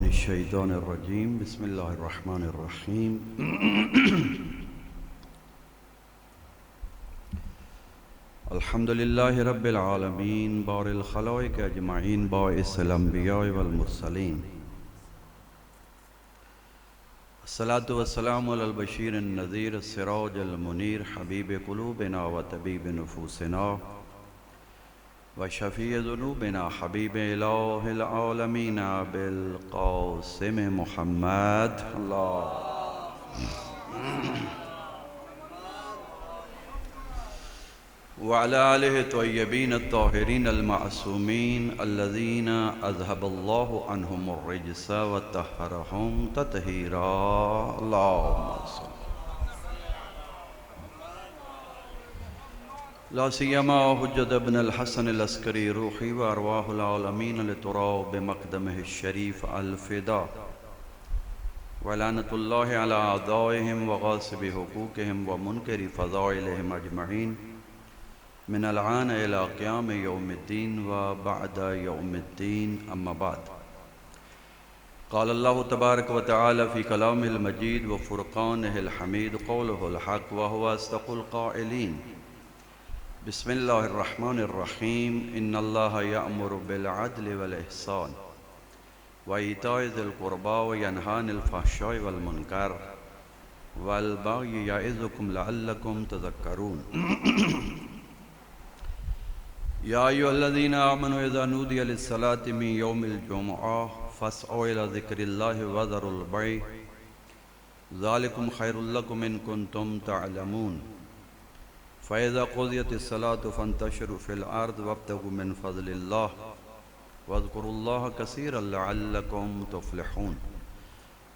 الشیطان الرجیم بسم اللہ الرحمن الرحیم الحمد للہ رب العالمین بار الخلائق اجمعین باعث الانبیاء والمرسلین الصلاة والسلام علی البشیر النذیر السراج المنیر حبیب قلوبنا و طبیب نفوسنا وشفیع ذنوبنا حبیب الہ العالمین بالقاسم محمد اللہ وعلى آلہ طیبین الطاہرین المعصومین الذین اذهب اللہ عنہم الرجس وطہرہم تطہیرا اللہم صل لا سیما حجت ابن الحسن العسکری روحی و ارواح العالمین لتراو بمقدمہ الشریف الفدا ولعنت اللہ علی اعدائهم وغاصب حقوقهم ومنکر فضائلهم اجمعین من العان الى قیام یوم الدین وبعد یوم الدین اما بعد قال اللہ تبارک وتعالی فی کلامہ المجید وفرقانہ الحمید قولہ الحق وهو اصدق القائلین بسم اللہ الرحمن الرحیم ان اللہ یأمر بالعدل والاحسان وایتاء ذی القربى وینہی عن الفحشاء والمنکر والبغی یعظکم لعلکم تذکرون یا ایھا الذین آمنوا اذا نودی للصلاة من یوم الجمعہ فاسعوا الی ذکر اللہ وذروا البیع ذلکم خیر لکم ان کنتم تعلمون فَإِذَا قُضِيَتِ الصَّلَاةُ فَانتَشِرُوا فِي الْأَرْضِ وَابْتَغُوا مِنْ فَضْلِ اللَّهِ وَاذْكُرُوا اللَّهَ كَثِيرًا لَعَلَّكُمْ تُفْلِحُونَ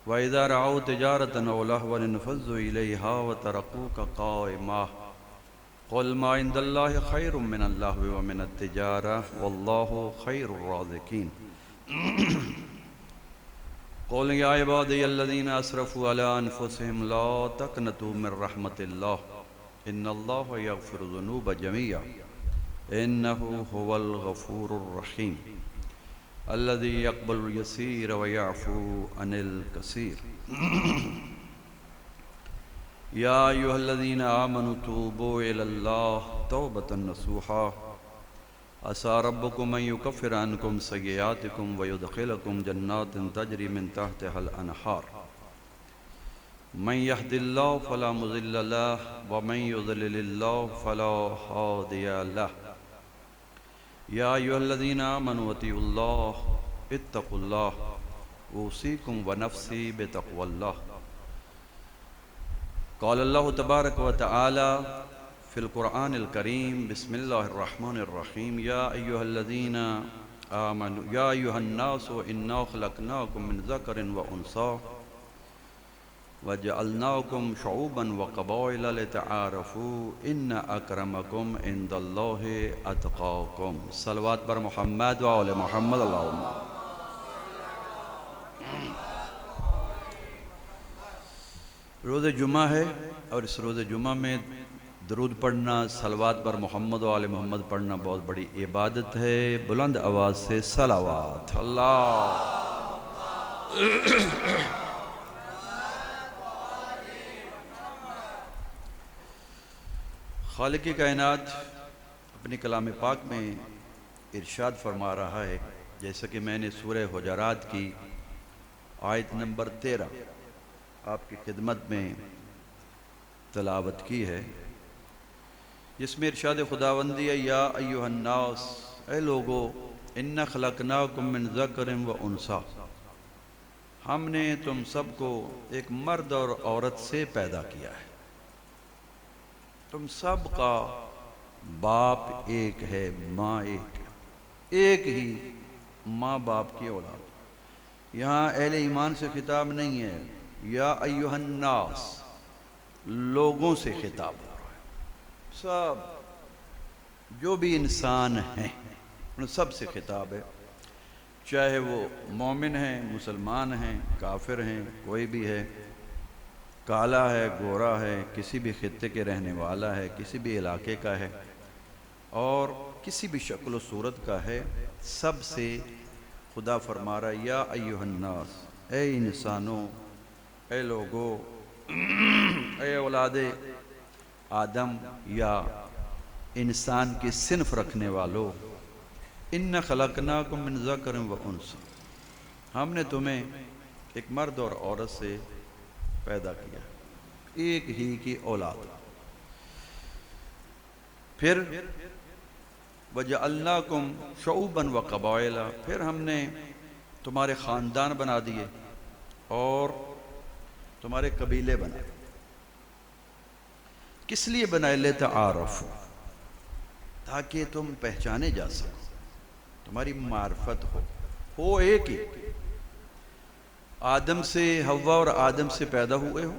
وَإِذَا رَأَوْا تِجَارَةً أَوْ لَهْوًا انفَضُّوا إِلَيْهَا وَتَرَكُوكَ قَائِمًا قُلْ مَا عِندَ اللَّهِ خَيْرٌ مِّنَ اللَّهْوِ وَمِنَ التِّجَارَةِ وَاللَّهُ خَيْرُ الرَّازِقِينَ قُلْ يَا عِبَادِيَ الَّذِينَ أَسْرَفُوا عَلَىٰ أَنفُسِهِمْ لَا تَقْنَطُوا مِن رَحْمَةِ اللَّهِ ان اللہ یغفر الذنوب جميعا انہ هو الغفور الرحیم الذی یقبل اليسیر ویعفو عن الکثیر یا ایھا الذین آمنوا توبوا الی اللہ توبۃ نصوحا عسى ربکم ان یکفر عنکم سیئاتکم ویدخلکم جنات تجری من تحتها الانہار من يهد الله فلا مضل له ومن يضلل الله فلا هادي له يا أيها الذين آمنوا اتقوا الله اتقوا الله أوصيكم ونفسي بتقوى الله قال الله تبارك وتعالى في القرآن الكريم بسم الله الرحمن الرحيم يا أيها الذين آمنوا يا أيها الناس إنا خلقناكم من ذكر وأنثى وَجَعَلْنَاكُمْ شُعُوبًا وَقَبَائِلَ لِتَعَارَفُوا إِنَّ أَكْرَمَكُمْ عِندَ اللَّهِ أَتْقَاكُمْ صلوات پر محمد و آل محمد اللہم روز جمعہ ہے اور اس روز جمعہ میں درود پڑھنا صلوات پر محمد و آل محمد پڑھنا بہت بڑی عبادت ہے بلند آواز سے صلوات اللہ خالق کائنات اپنی کلام پاک میں ارشاد فرما رہا ہے جیسا کہ میں نے سورہ حجرات کی آیت نمبر 13 آپ کی خدمت میں تلاوت کی ہے جس میں ارشاد خداوندی ہے یا ایھا الناس اے لوگو انا خلقناکم من ذکر و انثی ہم نے تم سب کو ایک مرد اور عورت سے پیدا کیا ہے تم سب کا باپ ایک ہے ماں ایک ہی ماں باپ کی اولاد یہاں اہل ایمان سے خطاب نہیں ہے یا ایھا الناس لوگوں سے خطاب ہو رہا ہے سب جو بھی انسان ہیں ان سب سے خطاب ہے چاہے وہ مومن ہیں مسلمان ہیں کافر ہیں کوئی بھی ہے کالا ہے گورا ہے کسی بھی خطے کے رہنے والا ہے کسی بھی علاقے کا ہے اور کسی بھی شکل و صورت کا ہے سب سے خدا فرما رہا ہے یا ایھا الناس، اے انسانوں، اے لوگو، اے اولاد آدم یا انسان کی صنف رکھنے والو، ان خلقناکم من ذکر و انثی، ہم نے تمہیں ایک مرد اور عورت سے پیدا کیا، ایک ہی کی اولاد. پھر وَجَعَلْنَاكُمْ شُعُوبًا وَقَبَائِلَ، پھر ہم نے تمہارے خاندان بنا دیے اور تمہارے قبیلے بنائے. کس لیے بنائے؟ لِتَعَارَفُوا، تاکہ تم پہچانے جا سکو، تمہاری معرفت ہو ایک ہی. آدم سے حوا اور آدم سے پیدا ہوئے ہو،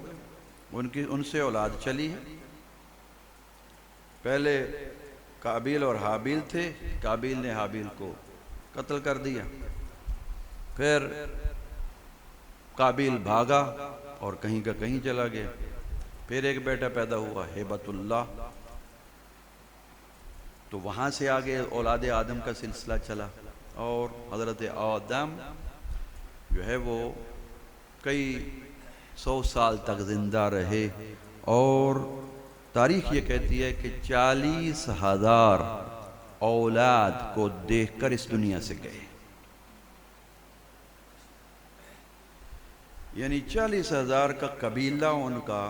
ان سے اولاد چلی ہے. پہلے قابیل اور حابیل تھے، قابیل نے حابیل کو قتل کر دیا، پھر قابیل بھاگا اور کہیں کا کہیں چلا گیا. پھر ایک بیٹا پیدا ہوا ہیبت اللہ، تو وہاں سے آگے اولاد آدم کا سلسلہ چلا، اور حضرت آدم جو ہے وہ کئی 100 سال تک زندہ رہے، اور تاریخ یہ کہتی ہے کہ 40,000 اولاد کو دیکھ کر اس دنیا سے گئے. یعنی 40,000 کا قبیلہ ان کا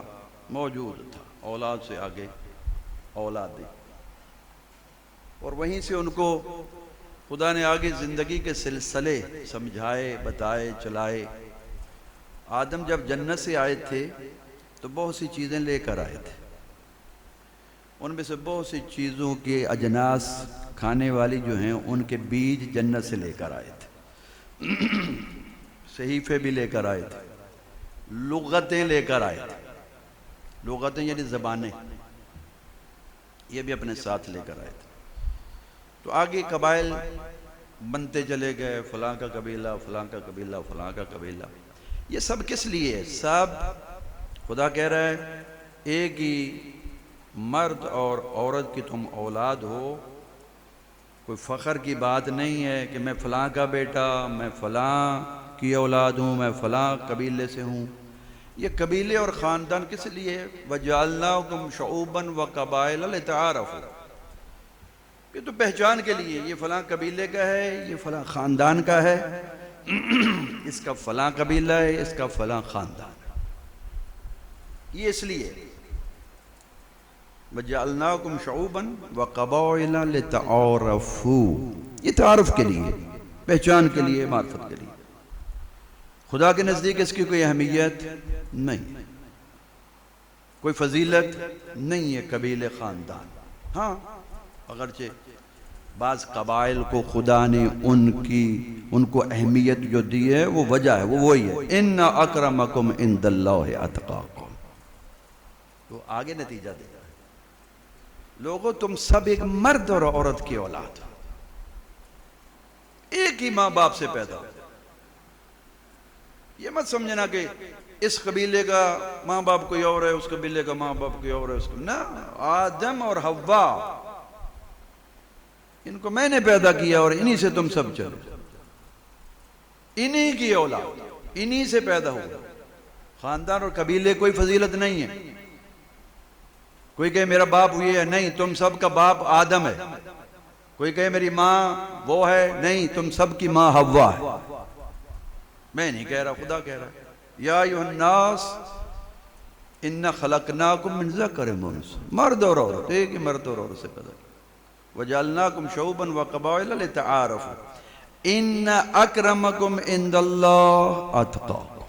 موجود تھا، اولاد سے آگے اولاد دی، اور وہیں سے ان کو خدا نے آگے زندگی کے سلسلے سمجھائے، بتائے، چلائے. آدم جب جنت سے آئے تھے تو بہت سی چیزیں لے کر آئے تھے، ان میں سے بہت سی چیزوں کے اجناس کھانے والی جو ہیں ان کے بیج جنت سے لے کر آئے تھے. صحیفے بھی لے کر آئے تھے، لغتیں لے کر آئے تھے. لغتیں یعنی زبانیں، یہ بھی اپنے ساتھ لے کر آئے تھے. تو آگے قبائل بنتے چلے گئے، فلاں کا قبیلہ، فلاں کا قبیلہ، فلاں کا قبیلہ. یہ سب کس لیے ہے؟ سب خدا کہہ رہا ہے ایک ہی مرد اور عورت کی تم اولاد ہو. کوئی فخر کی بات نہیں ہے کہ میں فلاں کا بیٹا، میں فلاں کی اولاد ہوں، میں فلاں قبیلے سے ہوں. یہ قبیلے اور خاندان کس لیے ہے؟ وَجَعَلْنَاكُمْ شُعُوبًا وَقَبَائِلَ لِتَعَارَفُوا، یہ تو پہچان کے لیے، یہ فلاں قبیلے کا ہے، یہ فلاں خاندان کا ہے، اس کا فلاں قبیلہ ہے، اس کا فلاں خاندان ہے. یہ اس لیے وَجَعَلْنَاكُمْ شُعُوبًا وَقَبَائِلَ لِتَعَارَفُوا، یہ تعارف کے لیے، پہچان کے لیے، معرفت کے لیے. خدا کے نزدیک اس کی کوئی اہمیت نہیں، کوئی فضیلت نہیں ہے قبیلے خاندان. ہاں اگرچہ بعض قبائل کو خدا نے ان کو اہمیت جو دی ہے وہ وجہ ہے، وہ وہی ہے ان اکرمکم عند اللہ اتقاکم. تو آگے نتیجہ دے گا، لوگوں تم سب ایک مرد اور عورت کی اولاد، ایک ہی ماں باپ سے پیدا ہو. یہ مت سمجھنا کہ اس قبیلے کا ماں باپ کوئی اور ہے، اس قبیلے کا ماں باپ کوئی اور ہے. نہ، آدم اور حوا ان کو میں نے پیدا کیا اور انہی سے تم سب چلو، انہی کی اولاد، انہی سے پیدا ہوا. خاندان اور قبیلے کوئی فضیلت نہیں ہے. کوئی کہے میرا باپ یہ ہے، نہیں، تم سب کا باپ آدم ہے. کوئی کہے میری ماں وہ ہے، نہیں، تم سب کی ماں حوا ہے. میں نہیں کہہ رہا، خدا کہہ رہا ہے یا ایھا الناس ان خلقناکم من ذکر و انثی، مرد اور عورت، ایک ہی مرد اور عورت سے پیدا کیا. وَجَعَلْنَاكُمْ شُعُوبًا وَقَبَائِلَ لِتَعَارَفُوا إِنَّ أَكْرَمَكُمْ عِنْدَ اللَّهِ أَتْقَاكُمْ.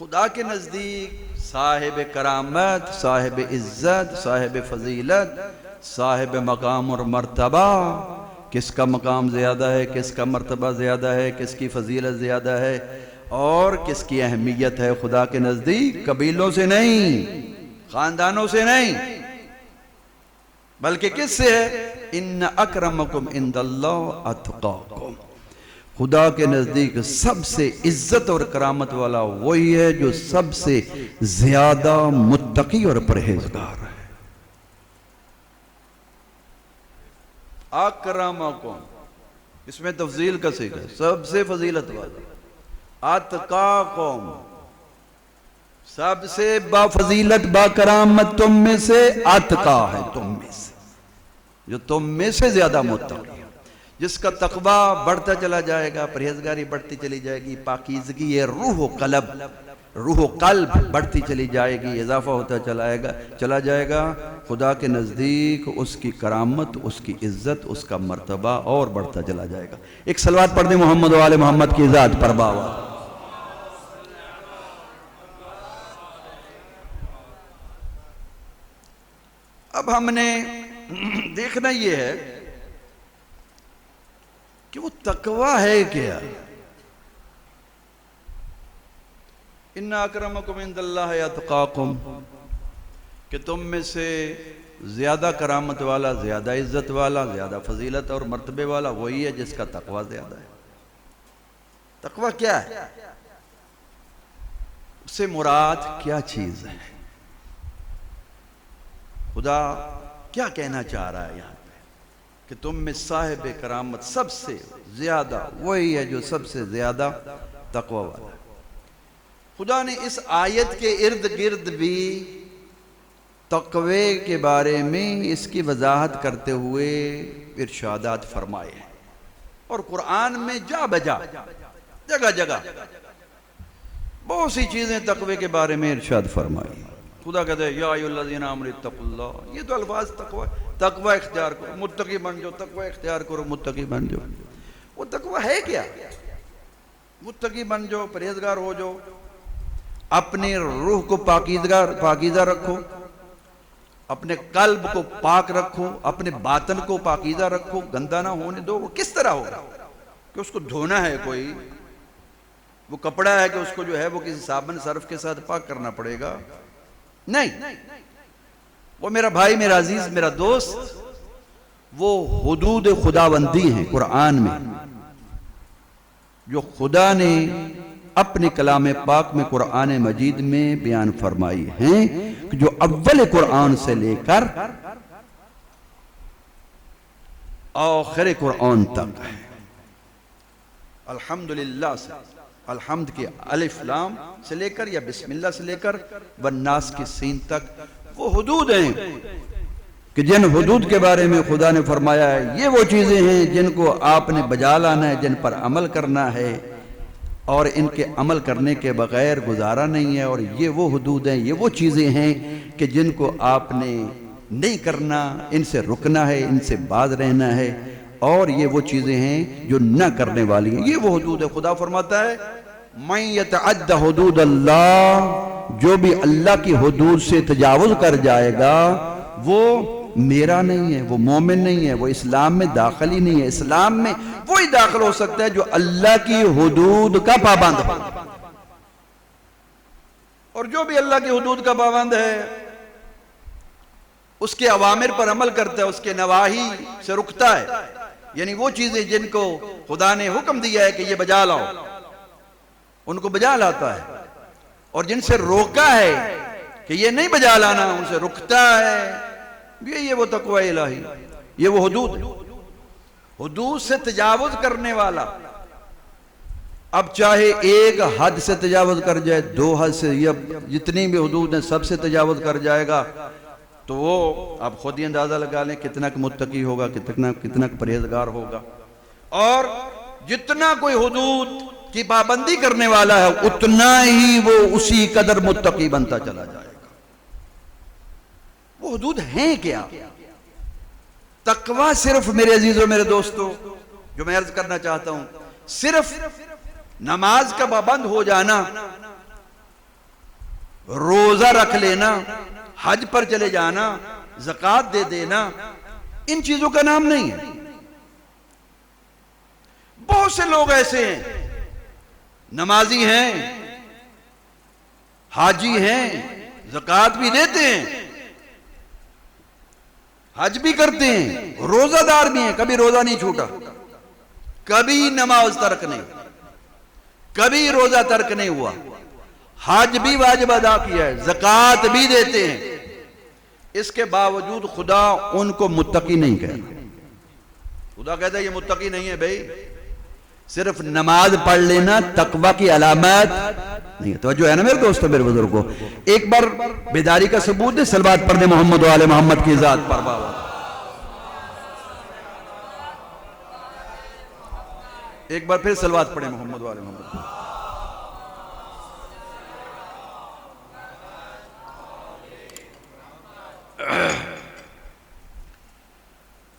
خدا کے نزدیک صاحب کرامت، صاحب عزت، صاحب فضیلت، صاحب مقام اور مرتبہ، کس کا مقام زیادہ ہے، کس کا مرتبہ زیادہ ہے، کس کی فضیلت زیادہ ہے اور کس کی اہمیت ہے خدا کے نزدیک؟ قبیلوں سے نہیں، خاندانوں سے نہیں، بلکہ کس سے ہے؟ ان اکرمکم عند اللہ اتقاکم. خدا کے نزدیک سب سے عزت اور کرامت والا وہی ہے جو سب سے زیادہ متقی اور پرہیزگار ہے. اکرمکم، اس میں تفضیل کا صیغہ ہے، سب سے فضیلت والا، اتقاکم، سب سے با فضیلت با کرامت تم میں سے اتقا ہے، تم میں سے جو تم میں سے زیادہ متقی ہے، جس کا تقوی بڑھتا چلا جائے گا، پرہیزگاری بڑھتی چلی جائے گی، پاکیزگی یہ روح و قلب بڑھتی چلی جائے گی، اضافہ ہوتا چلا جائے گا، خدا کے نزدیک اس کی کرامت، اس کی عزت، اس کا مرتبہ اور بڑھتا چلا جائے گا۔ ایک صلوات پڑھ دیں محمد و آل محمد کی ذات پر باوا۔ اب ہم نے دیکھنا یہ ہے کہ وہ تقوی ہے کیا؟ ان اکرمکم عند اللہ اتقاکم، کہ تم میں سے زیادہ کرامت والا، زیادہ عزت والا، زیادہ فضیلت اور مرتبے والا وہی ہے جس کا تقوی زیادہ ہے۔ تقوی کیا ہے؟ اس سے مراد کیا چیز ہے؟ خدا کیا کہنا چاہ رہا ہے یہاں پہ؟ کہ تم میں صاحب کرامت سب سے زیادہ وہی ہے جو سب سے زیادہ تقوی والا ہے۔ خدا نے اس آیت کے ارد گرد بھی تقوی کے بارے میں اس کی وضاحت کرتے ہوئے ارشادات فرمائے ہیں، اور قرآن میں جا بجا جگہ جگہ بہت سی چیزیں تقوی کے بارے میں ارشاد فرمائی ہیں۔ خدا کہتے ہیں یا ایھا الذین آمنوا اتقوا اللہ، یہ تو الفاظ تقوی اختیار کرو، متقی بن جاؤ، تقوی اختیار کرو، متقی بن جاؤ۔ وہ تقوی ہے کیا؟ متقی بن جاؤ، پرہیزگار ہو جاؤ، اپنے روح کو پاکیزہ رکھو، اپنے قلب کو پاک رکھو، اپنے باطن کو پاکیزہ رکھو، گندہ نہ ہونے دو۔ وہ کس طرح ہوگا؟ کہ اس کو دھونا ہے، کوئی وہ کپڑا ہے کہ اس کو جو ہے وہ کسی صابن صرف کے ساتھ پاک کرنا پڑے گا؟ نہیں، وہ میرا بھائی، میرا عزیز، میرا دوست، وہ حدود خداوندی ہیں قرآن میں، جو خدا نے اپنے کلام پاک میں، قرآن مجید میں بیان فرمائی ہیں، جو اول قرآن سے لے کر آخر قرآن تک ہے۔ الحمدللہ سے، الحمد کے الف لام سے لے کر یا بسم اللہ سے لے کر والناس کی سین تک وہ حدود ہیں کہ جن حدود کے بارے میں خدا نے فرمایا ہے یہ وہ چیزیں ہیں جن کو آپ نے بجا لانا ہے، جن پر عمل کرنا ہے، اور ان کے عمل کرنے کے بغیر گزارا نہیں ہے۔ اور یہ وہ حدود ہیں، یہ وہ چیزیں ہیں کہ جن کو آپ نے نہیں کرنا، ان سے رکنا ہے، ان سے باز رہنا ہے، اور یہ وہ چیزیں ہیں جو نہ کرنے والی ہیں۔ یہ وہ حدود ہے۔ خدا فرماتا ہے مَن يَتَعَدَّ حُدُودَ اللَّهِ، جو بھی اللہ کی حدود سے تجاوز کر جائے گا وہ میرا نہیں ہے، وہ مومن نہیں ہے، وہ اسلام میں داخل ہی نہیں ہے۔ اسلام میں وہی داخل ہو سکتا ہے جو اللہ کی حدود کا پابند ہے، اور جو بھی اللہ کی حدود کا پابند ہے اس کے اوامر پر عمل کرتا ہے، اس کے نواہی سے رکتا ہے، یعنی وہ چیزیں جن کو خدا نے حکم دیا ہے کہ یہ بجا لاؤ ان کو بجا لاتا ہے، اور جن سے روکا ہے کہ یہ نہیں بجا لانا ان سے رکتا ہے۔ یہ وہ تقوی الہی، یہ وہ حدود ہے۔ حدود سے تجاوز کرنے والا اب چاہے ایک حد سے تجاوز کر جائے، 2 حد سے، یا جتنی بھی حدود ہیں سب سے تجاوز کر جائے گا تو وہ آپ خود ہی اندازہ لگا لیں کتنا متقی ہوگا، کتنا پرہیزگار ہوگا۔ اور جتنا کوئی حدود کی پابندی کرنے والا ہے اتنا ہی وہ اسی قدر متقی بنتا چلا جائے گا۔ وہ حدود ہیں کیا؟ تقوی صرف میرے عزیزوں، میرے دوستوں، جو میں عرض کرنا چاہتا ہوں، صرف نماز کا پابند ہو جانا، روزہ رکھ لینا، حج پر چلے جانا، زکوٰۃ دے دینا، ان چیزوں کا نام نہیں ہے۔ بہت سے لوگ ایسے ہیں، نمازی ہیں، حاجی ہیں، زکوٰۃ بھی دیتے ہیں، حج بھی کرتے ہیں، روزہ دار بھی ہیں، کبھی روزہ نہیں چھوٹا، کبھی نماز ترک نہیں، کبھی روزہ ترک نہیں ہوا، حج بھی واجب ادا کیا ہے، زکوٰۃ بھی دیتے ہیں، اس کے باوجود خدا ان کو متقی نہیں کہہ رہا۔ خدا کہتا ہے یہ متقی نہیں ہے بھائی، صرف نماز پڑھ لینا تقوی کی علامت نہیں ہے۔ توجہ ہے نا میرے دوستو میرے بزرگوں، ایک بار بیداری کا ثبوت ہے، صلوات پڑھنے محمد و آل محمد کی ذات پر بابا۔ ایک بار پھر صلوات پڑھیں محمد و آل محمد۔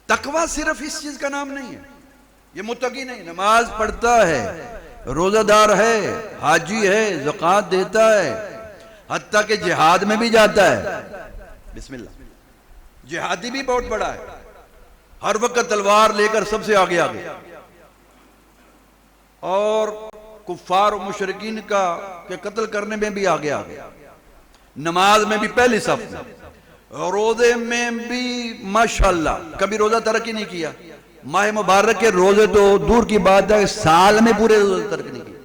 تقوی صرف اس چیز کا نام نہیں ہے، یہ متقی نہیں، نماز پڑھتا ہے، روزہ دار ہے، حاجی ہے، زکوٰۃ دیتا ہے، حتیٰ کہ جہاد میں بھی جاتا ہے۔ بسم اللہ، جہادی بھی بہت بڑا ہے، ہر وقت تلوار لے کر سب سے آگے آگے، اور کفار و مشرکین کے قتل کرنے میں بھی آگے آگے، نماز میں بھی پہلی صف میں، روزے میں بھی ماشاءاللہ کبھی روزہ ترک ہی نہیں کیا۔ ماہ مبارک کے روزے تو دور کی بات ہے، سال میں پورے روزے ترک نہیں کیا۔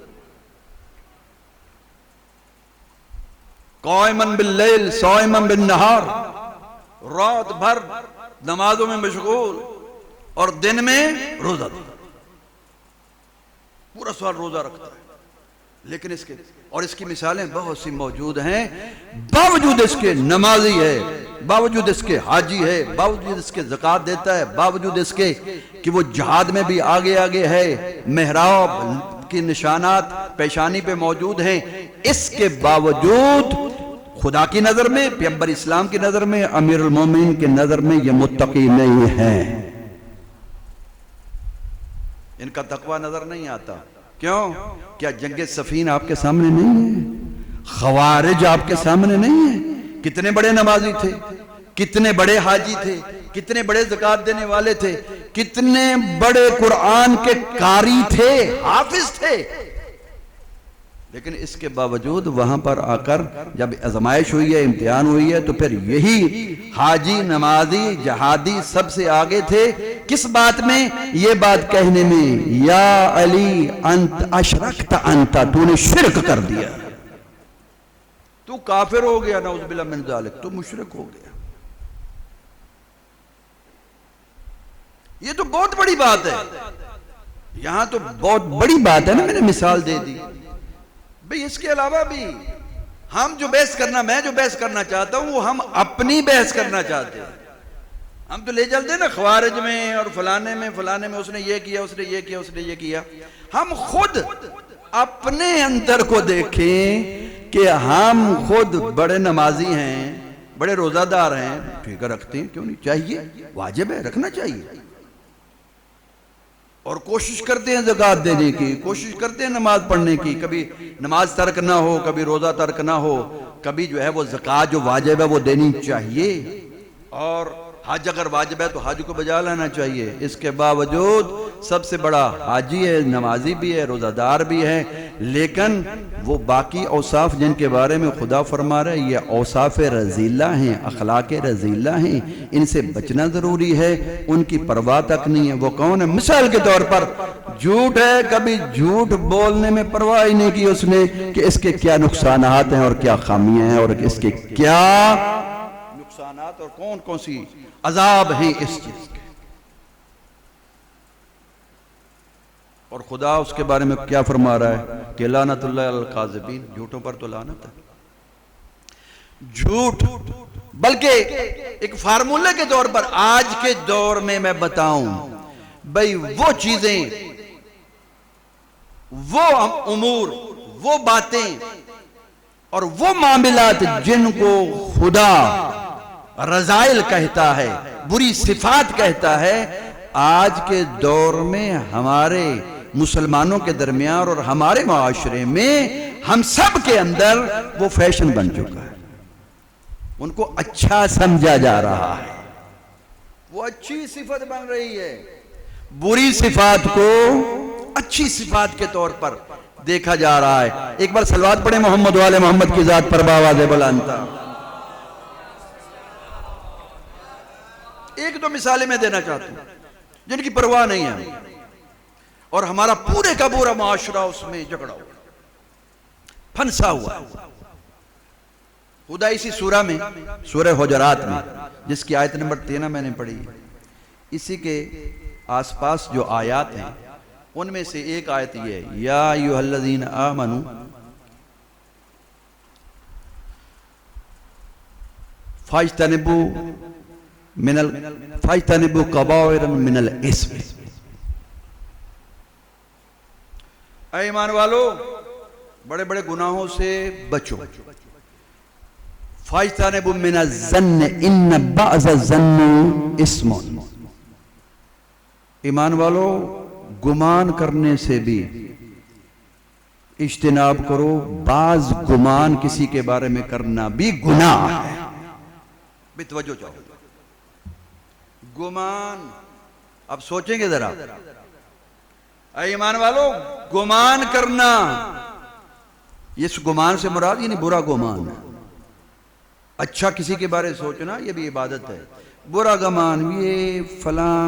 قائماً باللیل صائماً بالنہار، رات بھر نمازوں میں مشغول اور دن میں روزہ دار، پورا سال روزہ رکھتا ہے۔ لیکن اس کی مثالیں بہت سی موجود ہیں، باوجود اس کے نمازی ہے، باوجود اس کے حاجی ہے، باوجود اس کے زکوٰۃ دیتا ہے، باوجود اس کے کہ وہ جہاد میں بھی آگے آگے ہے، محراب کی نشانات پیشانی پہ موجود ہیں، اس کے باوجود خدا کی نظر میں، پیغمبر اسلام کی نظر میں، امیر المومنین کی نظر میں یہ متقی نہیں ہے۔ ان کا تقوی نظر نہیں آتا۔ کیوں؟ کیا جنگ صفین آپ کے سامنے نہیں ہے؟ خوارج آپ کے سامنے نہیں ہے؟ کتنے بڑے نمازی تھے، کتنے بڑے حاجی تھے، کتنے بڑے زکوٰۃ دینے والے تھے، کتنے بڑے قرآن کے قاری تھے، حافظ تھے، لیکن اس کے باوجود وہاں پر آ کر جب آزمائش ہوئی ہے، امتحان ہوئی ہے، تو پھر یہی حاجی، نمازی، جہادی سب سے آگے تھے۔ کس بات میں؟ یہ بات کہنے میں، یا علی انت اشرکت انت، تو نے شرک کر دیا، تو کافر ہو گیا، نعوذ باللہ من ذالک، تو مشرک ہو گیا۔ یہ تو بہت بڑی بات ہے، یہاں تو بہت بڑی بات ہے نا، میں نے مثال دے دی بھئی۔ اس کے علاوہ بھی ہم جو بحث کرنا، میں جو بحث کرنا چاہتا ہوں، وہ ہم اپنی بحث کرنا چاہتے ہیں۔ ہم تو لے چلتے ہیں نا خوارج میں اور فلانے میں، فلانے میں اس نے یہ کیا، اس نے یہ کیا، اس نے یہ کیا۔ ہم خود اپنے اندر کو دیکھیں کہ ہم خود بڑے نمازی ہیں، بڑے روزہ دار ہیں، ٹھیک ہے رکھتے ہیں، کیوں نہیں؟ چاہیے، واجب ہے، رکھنا چاہیے، اور کوشش کرتے ہیں زکوٰۃ دینے کی، کوشش کرتے ہیں نماز پڑھنے کی، کبھی نماز ترک نہ ہو، کبھی روزہ ترک نہ ہو، کبھی جو ہے وہ زکوٰۃ جو واجب ہے وہ دینی چاہیے، اور حج اگر واجب ہے تو حج کو بجا لانا چاہیے۔ اس کے باوجود سب سے بڑا حاجی ہے، نمازی بھی ہے، روزہ دار بھی ہے، لیکن وہ باقی اوصاف جن کے بارے میں خدا فرما رہا ہے، یہ اوصاف رذیلہ ہیں، اخلاق رذیلہ ہیں، ان سے بچنا ضروری ہے، ان کی پرواہ تک نہیں ہے۔ وہ کون ہے؟ مثال کے طور پر جھوٹ ہے، کبھی جھوٹ بولنے میں پرواہ ہی نہیں کی اس نے کہ اس کے کیا نقصانات ہیں اور کیا خامیاں ہیں، اور اس کے کیا نقصانات اور کون کون سی عذاب ہیں اس چیز کے، اور خدا اس کے بارے میں کیا فرما رہا ہے کہ لعنت اللہ علی الکاذبین، جھوٹوں پر تو لعنت ہے۔ جھوٹ بلکہ ایک فارمولے کے طور پر آج کے دور میں میں بتاؤں بھئی، وہ چیزیں، وہ امور، وہ باتیں اور وہ معاملات جن کو خدا رذائل کہتا ہے، بری صفات کہتا ہے، آج کے دور میں ہمارے مسلمانوں کے درمیان اور ہمارے معاشرے میں ہم سب کے اندر وہ فیشن بن چکا ہے، ان کو اچھا سمجھا جا رہا ہے، وہ اچھی صفت بن رہی ہے، بری صفات کو اچھی صفات کے طور پر دیکھا جا رہا ہے۔ ایک بار صلوات پڑھیں محمد والے محمد کی ذات پر باواز بلند۔ ایک دو مثالیں میں دینا چاہتا ہوں جن کی پرواہ نہیں ہے، اور ہمارا پورے کا پورا معاشرہ اس میں جھگڑا ہوا، پھنسا ہوا۔ خدا اسی سورہ میں، سورہ حجرات میں، جس کی آیت نمبر 13 میں نے پڑھی، اسی کے آس پاس جو آیات ہیں ان میں سے ایک آیت یہ ہے، یا ایھا الذین آمنوا فاجتنبوا کبائر من الاسم، اے ایمان والو بڑے بڑے گناہوں سے بچو، فاجتنبوا من الظن ان بعض الظن اسم، ایمان والو گمان کرنے سے بھی اجتناب کرو، بعض گمان کسی کے بارے میں کرنا بھی گناہ ہے۔ بھی توجہ چاہو، گمان، اب سوچیں گے ذرا، اے ایمان والو گمان کرنا، اس گمان سے مراد یعنی برا گمان ہے۔ اچھا کسی کے بارے سوچنا یہ بھی عبادت ہے، برا گمان یہ فلاں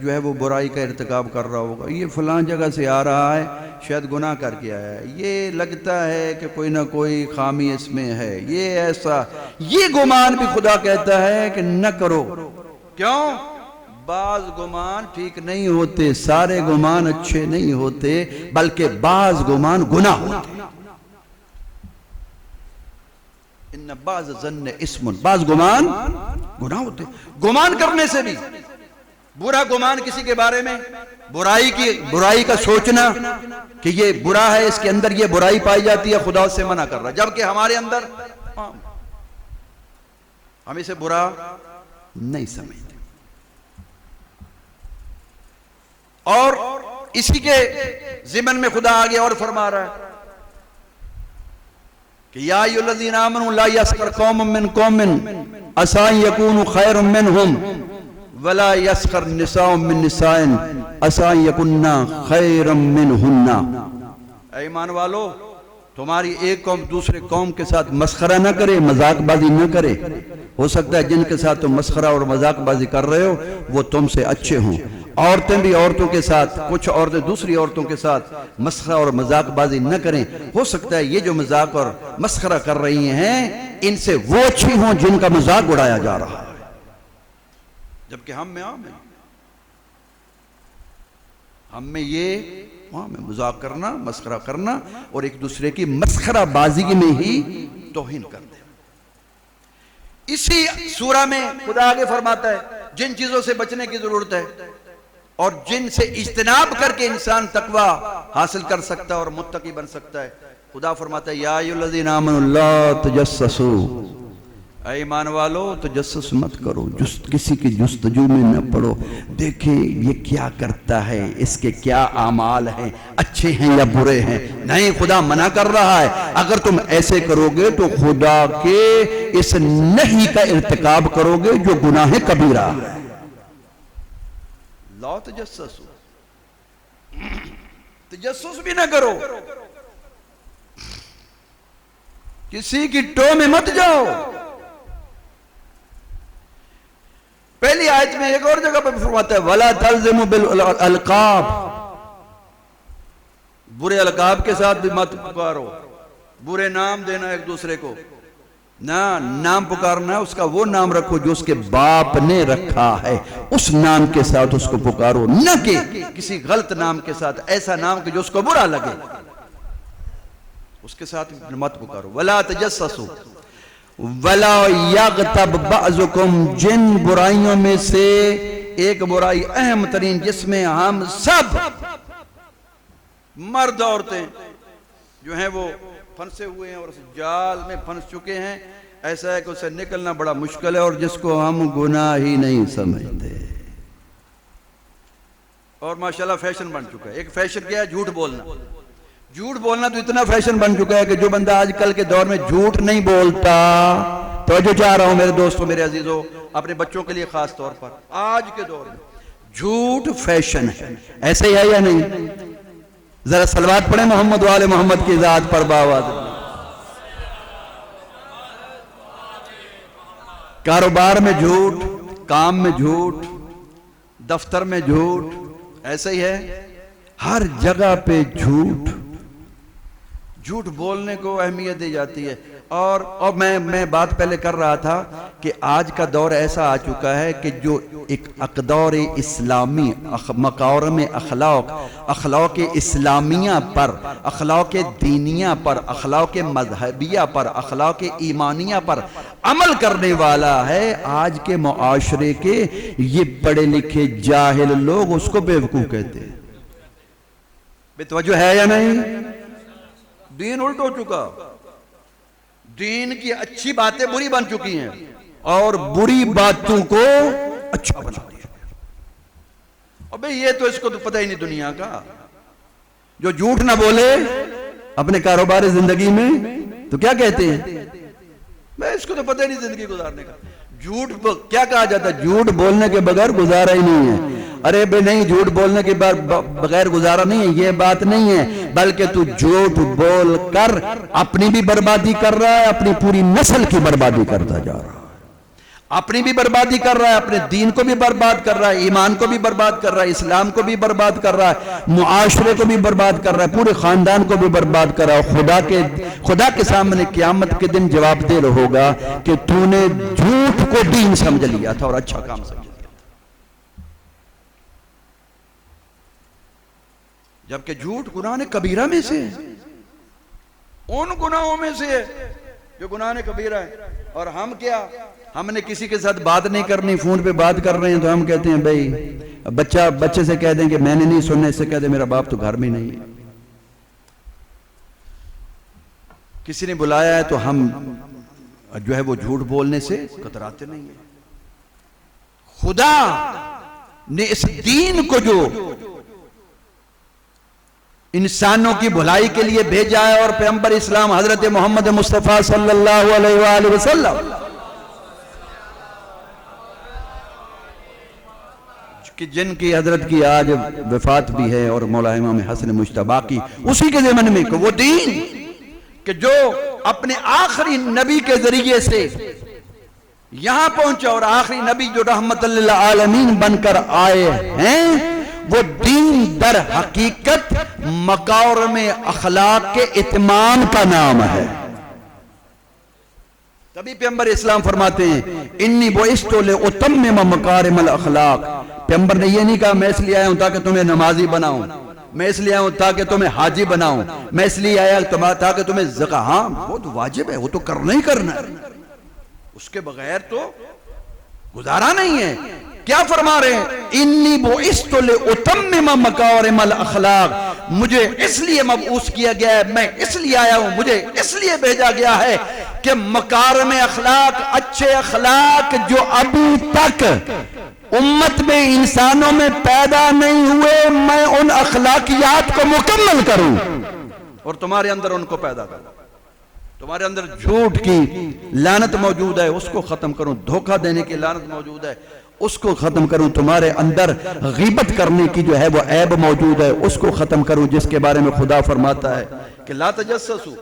جو ہے وہ برائی کا ارتکاب کر رہا ہوگا، یہ فلاں جگہ سے آ رہا ہے شاید گناہ کر کے آیا ہے، یہ لگتا ہے کہ کوئی نہ کوئی خامی اس میں ہے، یہ ایسا، یہ گمان بھی خدا کہتا ہے کہ نہ کرو۔ کیوں؟ بعض گمان ٹھیک نہیں ہوتے، سارے گمان اچھے نہیں ہوتے، بلکہ بعض گمان گناہ ہوتے۔ ان بعض ظن اسم، بعض گمان گناہ ہوتے، گمان کرنے سے بھی، برا گمان کسی کے بارے میں، برائی کا سوچنا کہ یہ برا ہے، اس کے اندر یہ برائی پائی جاتی ہے، خدا سے منع کر رہا ہے، جبکہ ہمارے اندر ہم اسے برا نہیں سمجھتے۔ اور اسی کے ضمن میں خدا آگے اور فرما رہا ہے کہ یا ایھا الذین آمنوا لا یسخر قوم من قوم عسى ان یکونوا خیرا منہم ولا یسخر نساء من نساء عسى ان یکن خیرا منہن۔ اے ایمان والو تمہاری ایک قوم دوسرے قوم کے ساتھ مسخرہ نہ کرے، مذاق بازی نہ کرے، ہو سکتا ہے جن کے ساتھ تم مسخرہ اور مذاق بازی کر رہے ہو وہ تم سے اچھے ہوں۔ عورتیں بھی عورتوں کے ساتھ، کچھ عورتیں دوسری عورتوں کے ساتھ مسخرہ اور مذاق بازی نہ کریں، ہو سکتا ہے یہ جو مذاق اور مسخرہ کر رہی ہیں ان سے وہ اچھی ہوں جن کا مذاق اڑایا جا رہا ہے، جبکہ ہم میں عام ہے، ہم میں یہ عام ہے مذاق کرنا، مسخرہ کرنا اور ایک دوسرے کی مسخرہ بازی میں ہی توہین کر دیں۔ اسی سورہ میں خدا آگے فرماتا ہے جن چیزوں سے بچنے کی ضرورت ہے اور جن سے اجتناب کر کے انسان تقوی حاصل کر سکتا ہے اور متقی بن سکتا ہے، خدا فرماتا ہے یا ایھا الذین آمنوا لا تجسسوا، اے ایمان والو تجسس مت کرو، کسی کی جستجو میں نہ پڑو، دیکھیں یہ کیا کرتا ہے، اس کے کیا اعمال ہیں، اچھے ہیں یا برے ہیں۔ نہیں، خدا منع کر رہا ہے، اگر تم ایسے کرو گے تو خدا کے اس نہی کا ارتکاب کرو گے جو گناہ کبیرہ ہے۔ لا تجسسوا، تجسس بھی نہ کرو، کسی کی ٹو میں مت جاؤ۔ پہلی آیت میں ایک اور جگہ پر فرماتا ہے وَلَا تَلْزِمُوا بِالْأَلْقَابِ، برے القاب کے ساتھ بھی مت پکارو، برے نام دینا ایک دوسرے کو نہ، نام پکارنا ہے اس کا وہ نام رکھو جو اس کے باپ نے رکھا ہے، اس نام کے ساتھ اس کو پکارو، نہ کہ کسی غلط نام کے ساتھ، ایسا نام کہ جو اس کو برا لگے اس کے ساتھ مت پکارو۔ وَلَا تَجَسَّسُوا وَلَا يَغْتَبْ بَعْضُكُمْ، جن برائیوں میں سے ایک برائی اہم ترین جس میں ہم سب مرد عورتیں جو ہیں وہ پھنسے ہوئے ہیں اور اس جال میں پھنس چکے ہیں، ایسا ہے کہ اسے نکلنا بڑا مشکل ہے اور جس کو ہم گناہ ہی نہیں سمجھتے، اور ماشاءاللہ فیشن بن چکا ہے۔ ایک فیشن کیا ہے؟ جھوٹ بولنا۔ جھوٹ بولنا تو اتنا فیشن بن چکا ہے کہ جو بندہ آج کل کے دور میں جھوٹ نہیں بولتا، توجہ چاہ رہا ہوں میرے دوستوں، میرے عزیزوں، اپنے بچوں کے لیے خاص طور پر، آج کے دور میں جھوٹ فیشن ہے، ایسے ہی ہے یا نہیں؟ ذرا صلوات پڑھیں محمد و آل محمد کی ذات پر باواد۔ کاروبار میں جھوٹ، کام میں جھوٹ، دفتر میں جھوٹ، ایسا ہی ہے، ہر جگہ پہ جھوٹ، جھوٹ بولنے کو اہمیت دی جاتی ہے۔ اور میں بات پہلے کر رہا تھا کہ آج کا دور ایسا آ چکا ہے کہ جو ایک اقدار اسلامی مکارم اخلاق اسلامیہ پر، اخلاق دینیہ پر، اخلاق مذہبیہ پر، اخلاق ایمانیہ پر عمل کرنے والا ہے، آج کے معاشرے کے یہ پڑھے لکھے جاہل لوگ اس کو بیوقوف کہتے ہیں۔ بے توجہ ہے یا نہیں؟ دین الٹ ہو چکا، دین کی اچھی باتیں بری بن چکی ہیں اور بری باتوں کو اچھا بنا دیا۔ اور بھئی یہ تو اس کو تو پتہ ہی نہیں دنیا کا، جو جھوٹ نہ بولے اپنے کاروبار زندگی میں تو کیا کہتے ہیں؟ میں اس کو تو پتہ ہی نہیں زندگی گزارنے کا۔ جھوٹ کیا کہا جاتا ہے؟ جھوٹ بولنے کے بغیر گزارا ہی نہیں ہے۔ ارے بے نہیں، جھوٹ بولنے کے بغیر گزارا نہیں ہے، یہ بات نہیں ہے، بلکہ تو جھوٹ بول کر اپنی بھی بربادی کر رہا ہے، اپنی پوری نسل کی بربادی کرتا جا رہا ہے، اپنی بھی بربادی کر رہا ہے، اپنے دین کو بھی برباد کر رہا ہے، ایمان کو بھی برباد کر رہا ہے، اسلام کو بھی برباد کر رہا ہے، معاشرے کو بھی برباد کر رہا ہے، پورے خاندان کو بھی برباد کر رہا ہے۔ خدا کے سامنے قیامت کے دن جواب دہ ہوگا کہ تو نے جھوٹ کو دین سمجھ لیا تھا اور اچھا کام سمجھ لیا تھا، جبکہ جھوٹ گناہ کبیرہ میں سے ہے، ان گناہوں میں سے ہے جو گناہ کبیرہ ہے۔ اور ہم کیا، ہم نے کسی کے ساتھ بات نہیں کرنی، فون پہ بات کر رہے ہیں تو ہم کہتے ہیں بھئی بچے سے کہہ دیں کہ میں نے نہیں سننا، اس سے کہہ دیں میرا باپ تو گھر میں نہیں ہے۔ کسی نے بلایا ہے تو ہم جو ہے وہ جھوٹ بولنے سے کتراتے نہیں ہیں۔ خدا نے اس دین کو جو انسانوں کی بھلائی کے لیے بھیجا ہے، اور پیغمبر اسلام حضرت محمد مصطفیٰ صلی اللہ علیہ وآلہ وسلم کہ جن کی حضرت کی آج وفات بھی ہے، اور مولا امام حسن مجتبی کی اسی کے ضمن میں کہ وہ دین کہ جو اپنے آخری نبی کے ذریعے سے یہاں پہنچا، اور آخری نبی جو رحمت للعالمین بن کر آئے ہیں، وہ دین در حقیقت مکارم اخلاق کے اتمام کا نام ہے۔ تبھی پیغمبر اسلام فرماتے ہیں انی بعثت لأتمم مکارم الاخلاق۔ پیغمبر نے یہ نہیں کہا میں اس لیے آیا ہوں تاکہ تمہیں نمازی بناؤں، میں اس لیے آیا ہوں تاکہ تمہیں حاجی بناؤں، میں اس لیے آیا تاکہ تمہیں زکاة، ہاں وہ تو واجب ہے، وہ تو کرنا ہی کرنا ہے، اس کے بغیر تو گزارا نہیں ہے۔ کیا فرما رہے ہیں؟ انی بعثت لأتمم مکارم الاخلاق، مجھے اس لیے مبعوث کیا گیا ہے، میں اس لیے آیا ہوں، مجھے اس لیے بھیجا گیا ہے کہ مکارم اخلاق، اچھے اخلاق جو ابھی تک امت میں انسانوں میں پیدا نہیں ہوئے، میں ان اخلاقیات کو مکمل کروں اور تمہارے اندر ان کو پیدا کروں۔ تمہارے اندر جھوٹ کی لعنت موجود ہے، اس کو ختم کروں، دھوکہ دینے کی لعنت موجود ہے، اس کو ختم کروں، تمہارے اندر غیبت کرنے کی جو ہے وہ عیب موجود ہے، اس کو ختم کروں، جس کے بارے میں خدا فرماتا ہے کہ لا تجسسوا،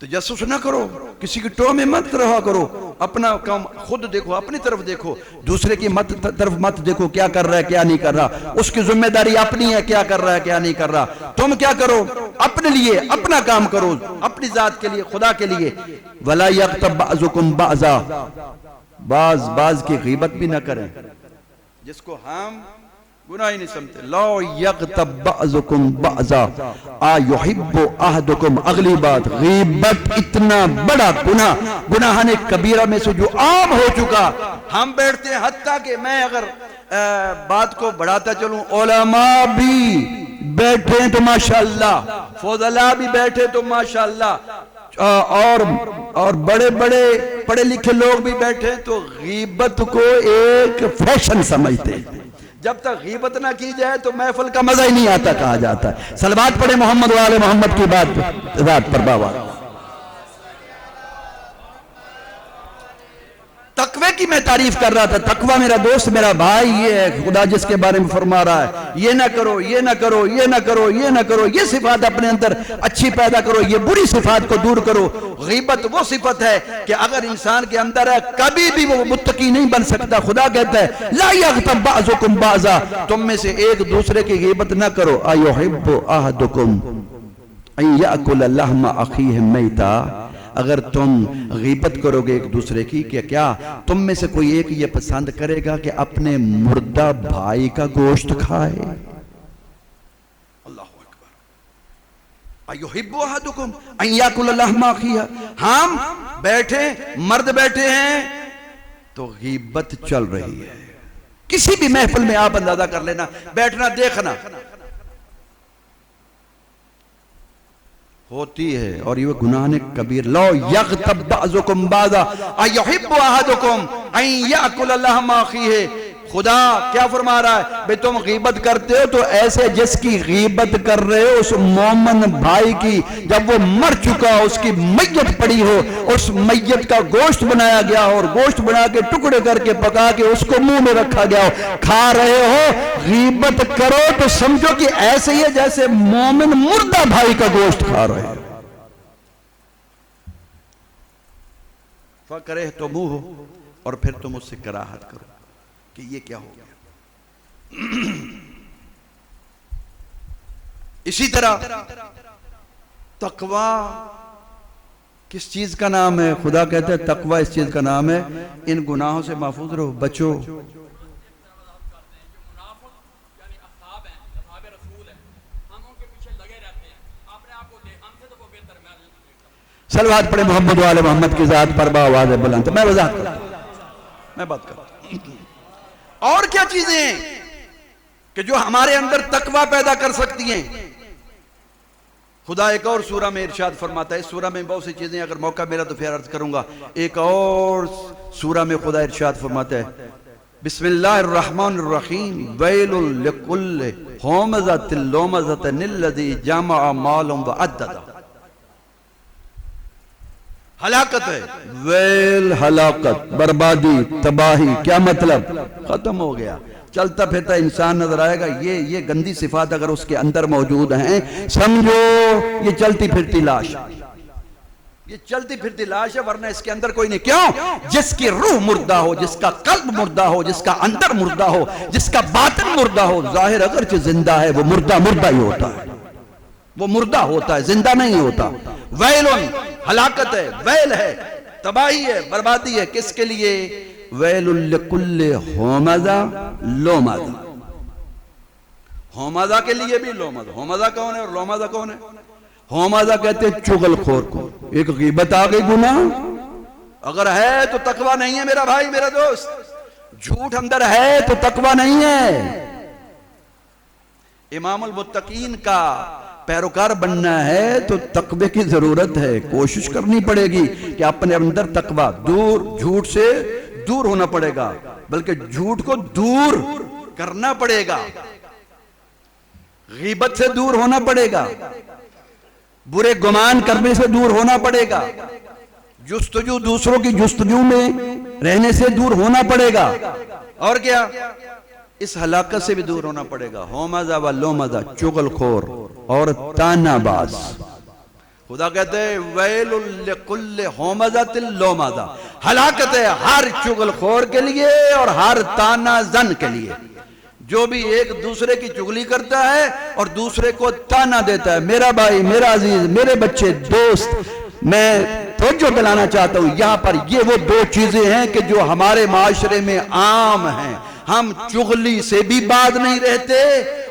تجسس نہ کرو، کسی کی ٹو میں مت رہا کرو، اپنا کام خود دیکھو، اپنی طرف دیکھو، دوسرے کی طرف مت دیکھو کیا کر رہا ہے کیا نہیں کر رہا، اس کی ذمہ داری اپنی ہے، کیا کر رہا ہے کیا نہیں کر رہا، تم کیا کرو اپنے لیے اپنا کام کرو، اپنی ذات کے لیے، خدا کے لیے۔ وَلَا يَغْتَبْ بَعْضُكُمْ بَعْضًا، بعض کی غیبت بھی نہ کریں، جس کو ہم گناہ ہی نہیں سمجھتے۔ لَا يَغْتَبْ بَعْضُكُمْ بَعْضًا أَيُحِبُّ أَحَدُكُمْ، اگلی بات، غیبت اتنا بڑا گناہ کبیرہ میں سے جو عام ہو چکا، ہم بیٹھتے ہیں، حتیٰ کہ میں اگر بات کو بڑھاتا چلوں، علماء بھی بیٹھے تو ماشاءاللہ، فضلاء بھی بیٹھے تو ماشاءاللہ، اور بڑے بڑے پڑھے لکھے لوگ بھی بیٹھے تو غیبت کو ایک فیشن سمجھتے ہیں۔ جب تک غیبت نہ کی جائے تو محفل کا مزہ ہی نہیں آتا کہا جاتا ہے۔ صلوات پڑھے محمد وآل محمد کی بات ذات پر باوا۔ تقوی کی میں تعریف کر رہا تھا، تقوی میرا دوست میرا بھائی یہ ہے، خدا جس کے بارے میں فرما رہا ہے یہ نہ کرو، یہ نہ کرو، یہ نہ کرو، یہ نہ کرو، یہ صفات اپنے اندر اچھی پیدا کرو، یہ بری صفات کو دور کرو۔ غیبت وہ صفت ہے کہ اگر انسان کے اندر ہے کبھی بھی وہ متقی نہیں بن سکتا۔ خدا کہتا ہے لا یغتب بعضکم بعضا، تم میں سے ایک دوسرے کی غیبت نہ کرو۔ ایحب احدکم ان یأکل لحم اخیہ میتا، اگر تم غیبت کرو گے ایک دوسرے کی کہ کیا تم میں سے کوئی ایک یہ پسند کرے گا کہ اپنے مردہ بھائی کا گوشت کھائے؟ اللہ اکبر. ایحب احدکم ان یاکل لحم اخیہ. ہم بیٹھے مرد بیٹھے ہیں تو غیبت چل رہی ہے. کسی بھی محفل میں آپ اندازہ کر لینا، بیٹھنا دیکھنا ہوتی ہے، اور یہ گناہ کبیر. لو یغتب بعضکم بعضا ایحب احدکم ان یاکل لحم اخیہ. خدا کیا فرما رہا ہے؟ بھئی تم غیبت کرتے ہو تو ایسے جس کی غیبت کر رہے ہو اس مومن بھائی کی، جب وہ مر چکا اس کی میت پڑی ہو، اس میت کا گوشت بنایا گیا ہو اور گوشت بنا کے ٹکڑے کر کے پکا کے اس کو منہ میں رکھا گیا ہو، کھا رہے ہو. غیبت کرو تو سمجھو کہ ایسے ہی ہے جیسے مومن مردہ بھائی کا گوشت کھا رہے ہو. فَكَرِهْتُمُوهُ. اور پھر تم اس سے کراہت کرو کہ یہ کیا ہو گیا. اسی طرح تقوی کس چیز کا نام ہے؟ خدا کہتے ہیں تقوی اس چیز کا نام ہے ان گناہوں سے محفوظ رہو، بچو. صلوات پڑھے محمد والے محمد کی ذات پر بآواز بلند. میں وضاحت کرتا ہوں، میں بات کرتا ہوں. اور کیا چیزیں ہیں کہ جو ہمارے اندر تقوی پیدا کر سکتی ہیں؟ خدا ایک اور سورہ میں ارشاد فرماتا ہے. اس سورہ میں بہت سی چیزیں، اگر موقع میرا تو پھر عرض کروں گا. ایک اور سورہ میں خدا ارشاد فرماتا ہے بسم اللہ الرحمن الرحیم ویل لکل ہمزۃ لمزۃ الذی جمع مالا وعددہ. ہلاکت ہے، ویل ہلاکت، بربادی، تباہی. کیا مطلب؟ ختم ہو گیا. چلتا پھرتا انسان نظر آئے گا، یہ گندی صفات اگر اس کے اندر موجود ہیں سمجھو یہ چلتی پھرتی لاش، یہ چلتی پھرتی لاش ہے، ورنہ اس کے اندر کوئی نہیں. کیوں؟ جس کی روح مردہ ہو، جس کا قلب مردہ ہو، جس کا اندر مردہ ہو، جس کا باطن مردہ ہو، ظاہر اگرچہ زندہ ہے وہ مردہ ہی ہوتا ہے، وہ مردہ ہوتا ہے، زندہ نہیں ہوتا. ویلن ہلاکت ہے، ویل ہے، تباہی ہے، بربادی ہے. کس کے لیے؟ ویل لکل ہمزہ لمزہ. ہمزہ کے لیے بھی لمزہ. ہمزہ کون ہے اور لمزہ کون ہے؟ ہمزہ کہتے ہیں چغل خور کو. ایک غیبت آ گئی گناہ، اگر ہے تو تقوی نہیں ہے میرا بھائی میرا دوست. جھوٹ اندر ہے تو تقوی نہیں ہے. امام المتقین کا پیروکار بننا ہے تو تقوی کی ضرورت ہے. کوشش کرنی پڑے گی کہ اپنے اندر تقوی دور، جھوٹ سے دور ہونا پڑے گا، بلکہ جھوٹ کو دور کرنا پڑے گا، غیبت سے دور ہونا پڑے گا، برے گمان کرنے سے دور ہونا پڑے گا، جستجو دوسروں کی جستجو میں رہنے سے دور ہونا پڑے گا. اور کیا؟ اس ہلاکت سے بھی دور ہونا پڑے گا. ہمزہ و لمزہ، چغل خور اور تانا باز. خدا کہتے ہیں ویل لکل ہمزۃ لمزہ. ہلاکت ہے ہر چغل خور کے لیے اور ہر تانا زن کے لیے، جو بھی ایک دوسرے کی چغلی کرتا ہے اور دوسرے کو تانا دیتا ہے. میرا بھائی، میرا عزیز، میرے بچے، دوست، میں توجہ دلانا چاہتا ہوں یہاں پر یہ وہ دو چیزیں ہیں کہ جو ہمارے معاشرے میں عام ہیں. ہم چغلی سے بھی باز نہیں رہتے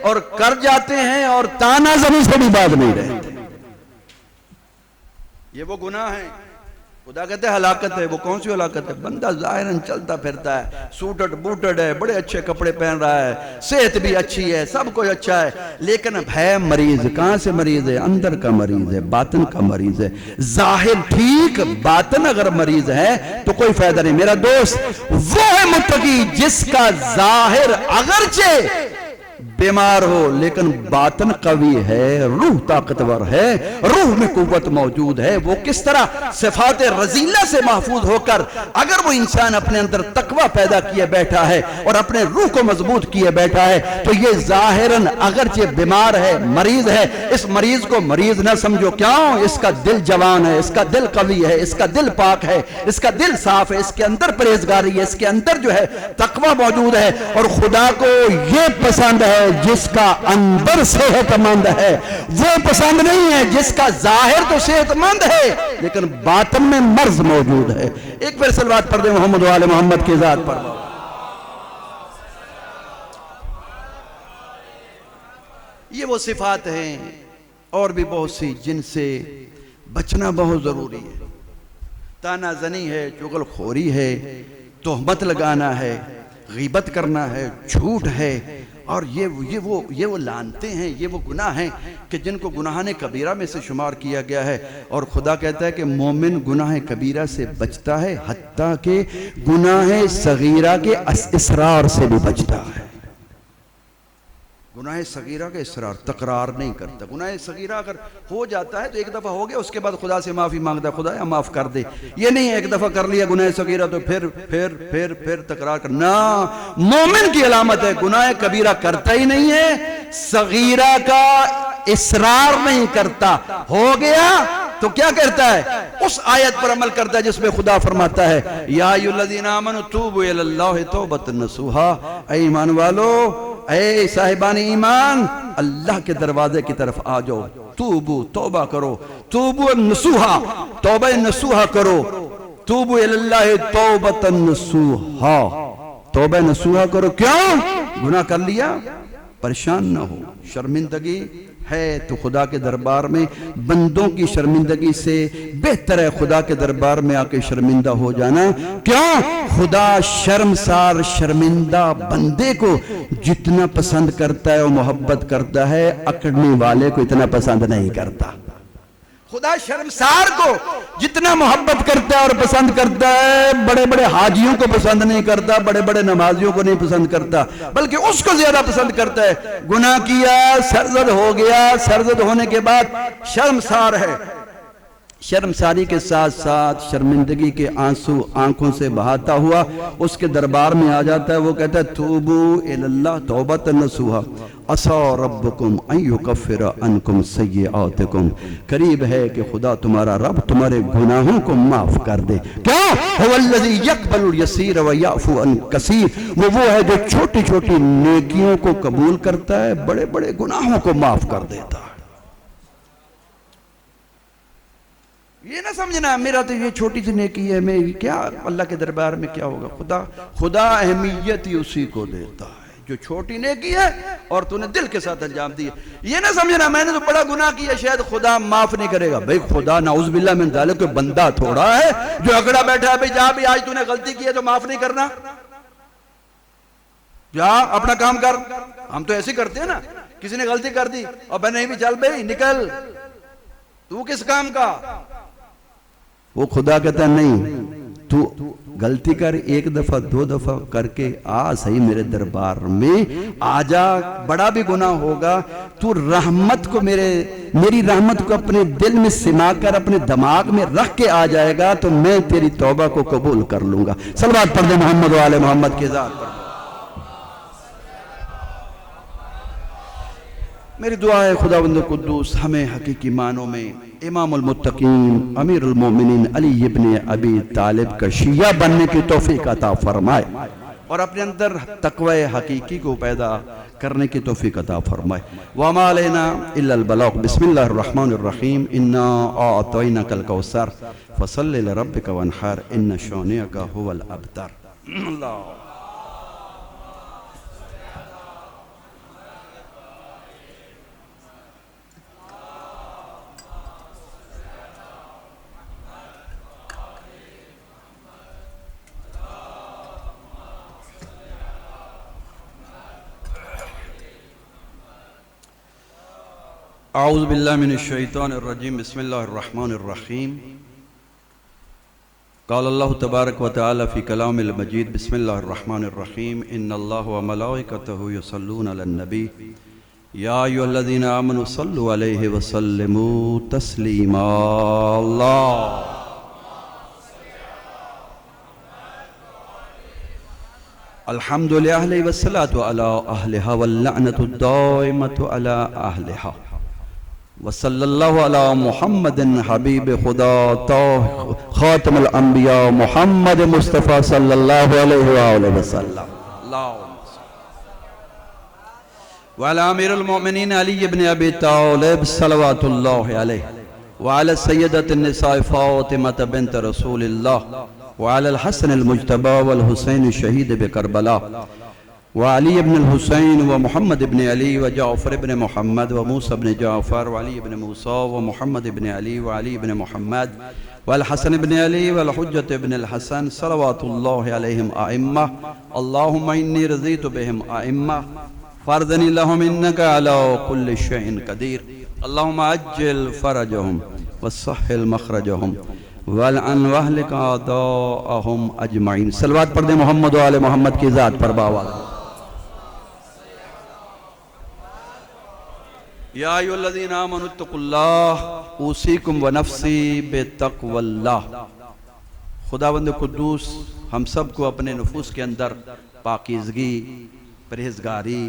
اور کر جاتے ہیں، اور تانا زنی سے بھی باز نہیں رہتے. یہ وہ گناہ ہیں. خدا کہتے ہیں ہلاکت ہے. وہ کون سی ہلاکت ہے؟ بندہ ظاہراً چلتا پھرتا ہے، سوٹڈ بوٹڈ ہے، بڑے اچھے کپڑے پہن رہا ہے، صحت بھی اچھی ہے، سب کچھ اچھا ہے، لیکن ہے مریض. کہاں سے مریض ہے؟ اندر کا مریض ہے، باطن کا مریض ہے. ظاہر ٹھیک، باطن اگر مریض ہے تو کوئی فائدہ نہیں. میرا دوست وہ ہے متقی جس کا ظاہر اگرچہ بیمار ہو لیکن باطن قوی ہے، روح طاقتور ہے، روح میں قوت موجود ہے. وہ کس طرح صفات رذیلہ سے محفوظ ہو کر اگر وہ انسان اپنے اندر تقوی پیدا کیے بیٹھا ہے اور اپنے روح کو مضبوط کیے بیٹھا ہے تو یہ ظاہراً اگرچہ بیمار ہے، مریض ہے، اس مریض کو مریض نہ سمجھو. کیوں؟ اس کا دل جوان ہے، اس کا دل قوی ہے، اس کا دل پاک ہے، اس کا دل صاف ہے، اس کے اندر پرہیزگاری ہے، اس کے اندر جو ہے تقوی موجود ہے. اور خدا کو یہ پسند ہے ہے جس کا اندر صحت مند ہے، وہ پسند نہیں ہے جس کا ظاہر تو صحت مند ہے لیکن باطن میں مرض موجود ہے۔ ایک پھر صلوات پڑھ دیں محمد و آل محمد کی ذات پر۔ یہ وہ صفات ہیں اور بھی بہت سی جن سے بچنا بہت ضروری ہے۔ تانا زنی ہے، چغل خوری ہے، تہمت لگانا ہے، غیبت کرنا ہے، جھوٹ ہے، اور یہ وہ لعنتیں ہیں، یہ وہ گناہ ہیں کہ جن کو گناہان کبیرہ میں سے شمار کیا گیا ہے۔ اور خدا کہتا ہے کہ مومن گناہ کبیرہ سے بچتا ہے، حتیٰ کہ گناہ صغیرہ کے اصرار سے بھی بچتا ہے۔ گناہ صغیرہ کا اصرار، تکرار نہیں کرتا۔ گناہ صغیرہ اگر ہو جاتا ہے تو ایک دفعہ ہو گیا، اس کے بعد خدا سے معافی مانگتا ہے، خدا یا معاف کر دے۔ یہ نہیں ہے ایک دفعہ کر لیا گناہ صغیرہ تو پھر تکرار کرنا۔ مومن کی علامت ہے گناہ کبیرہ کرتا ہی نہیں ہے، صغیرہ کا اصرار نہیں کرتا، ہو گیا تو کیا کرتا ہے؟ اس آیت پر عمل کرتا ہے جس میں خدا فرماتا ہے یا ایھا الذین آمنوا توبوا الی اللہ توبۃ نصوحا، اے ایمان والو، اے صاحبان ایمان، اللہ کے دروازے کی طرف آ جاؤ، توبو، توبہ کرو، توبو نصوحا، توبہ نصوحا کرو، توبو الی اللہ توبۃ نصوحا، توبہ نصوحا کرو۔ کیوں؟ گناہ کر لیا، پریشان نہ ہو، شرمندگی ہے تو خدا کے دربار میں بندوں کی شرمندگی سے بہتر ہے خدا کے دربار میں آ کے شرمندہ ہو جانا۔ کیوں؟ خدا شرمسار شرمندہ بندے کو جتنا پسند کرتا ہے اور محبت کرتا ہے، اکڑنے والے کو اتنا پسند نہیں کرتا۔ خدا شرمسار کو جتنا محبت کرتا ہے اور پسند کرتا ہے، بڑے بڑے حاجیوں کو پسند نہیں کرتا، بڑے بڑے نمازیوں کو نہیں پسند کرتا، بلکہ اس کو زیادہ پسند کرتا ہے۔ گناہ کیا، سرزد ہو گیا، سرزد ہونے کے بعد شرمسار ہے، شرمساری کے ساتھ ساتھ شرمندگی کے آنسو آنکھوں سے بہاتا ہوا اس کے دربار میں آ جاتا ہے۔ وہ کہتا ہے توبو الی اللہ توبۃ نصوحا عسیٰ ربکم ان یکفر عنکم سیئاتکم، قریب ہے کہ خدا تمہارا رب تمہارے گناہوں کو معاف کر دے۔ کیوں؟ هو الذی یقبل الیسیر ویعفو عن کثیر، وہ ہے جو چھوٹی چھوٹی نیکیوں کو قبول کرتا ہے، بڑے بڑے گناہوں کو معاف کر دیتا ہے۔ یہ نہ سمجھنا میرا تو یہ چھوٹی سی نیکی ہے، میں کیا اللہ کے دربار میں کیا ہوگا۔ خدا اہمیت ہی اسی کو دیتا ہے جو چھوٹی نیکی ہے اور تو نے دل کے ساتھ انجام دی ہے۔ یہ نہ سمجھنا میں نے تو بڑا گناہ کیا شاید خدا معاف نہیں کرے گا۔ بھئی خدا نعوذ باللہ من ذالک کوئی بندہ تھوڑا ہے جو اگڑا بیٹھا ہے، بھئی جا بھی آج تو نے غلطی کی ہے تو معاف نہیں کرنا، جا اپنا کام کر۔ ہم تو ایسے کرتے ہیں نا، کسی نے غلطی کر دی اور میں نہیں بھی چل بھئی نکل، تو کس کام کا؟ وہ خدا کہتا ہے نہیں، تو غلطی کر، ایک دفعہ دو دفعہ کر کے آ صحیح میرے دربار میں آ جا، بڑا بھی گناہ ہوگا تو رحمت کو میری رحمت کو اپنے دل میں سما کر اپنے دماغ میں رکھ کے آ جائے گا تو میں تیری توبہ کو قبول کر لوں گا۔ صلوات پڑھ دیں محمد و آل محمد کی ذات پر۔ میری دعا ہے خداوند قدوس ہمیں حقیقی معنوں میں امام المتقین امیر المومنین علی ابن ابی طالب کا شیعہ بننے کی توفیق عطا فرمائے اور اپنے اندر تقوی حقیقی کو پیدا کرنے کی توفیق عطا فرمائے۔ وَمَا عَلَيْنَا إِلَّا الْبَلَاغُ بسم اللہ الرحمن الرحیم إِنَّا أَعْطَيْنَاكَ الْكَوْثَرَ فَصَلِّ لِرَبِّكَ وَانْحَرْ إِنَّ شَانِئَكَ هُوَ الْأَبْتَرُ۔ اللہ اعوذ باللہ من الشیطان الرجیم بسم اللہ الرحمن الرحیم قال اللہ تبارک و تعالی فی کلام المجید بسم اللہ الرحمن الرحیم ان اللہ و ملائکتہ یصلون علی النبی یا ایھا الذین آمنوا صلوا علیہ وسلموا تسلیما۔ اللہ الحمد للہ والصلاة علی اہلہا واللعنۃ الدائمۃ علی اہلہا وصلی اللہ علی محمد حبیب خدا خاتم الانبیاء محمد مصطفیٰ صلی اللہ علیہ وآلہ وسلم۔ وعلى امیر المؤمنین علی بن ابی طالب صلوات اللہ علیہ وعلى سیدۃ النساء فاطمہ بنت رسول اللہ وعلى الحسن المجتبى والحسین شہید بکربلا وعلی بن الحسین ومحمد بن علی وجعفر بن محمد وموسى بن جعفر وعلی بن موسیٰ ومحمد بن علی وعلی بن محمد والحسن بن علی والحجت بن الحسن صلوات اللہ علیہم آئمہ اللہم انی رضیت بہم آئمہ فارضنی لہم انکا علی کل شیء قدیر اللہم عجل فرجہم وسہل مخرجہم والعن واہلک اعداءہم اجمعین. صلوات پڑھ دیں محمد و آل محمد کی ذات پر باوال. یا ایھا الذین آمنوا اتقوا اللہ اوصیکم ونفسی بتقوی اللہ. خداوند قدوس ہم سب کو اپنے نفوس کے اندر پاکیزگی، پرہیزگاری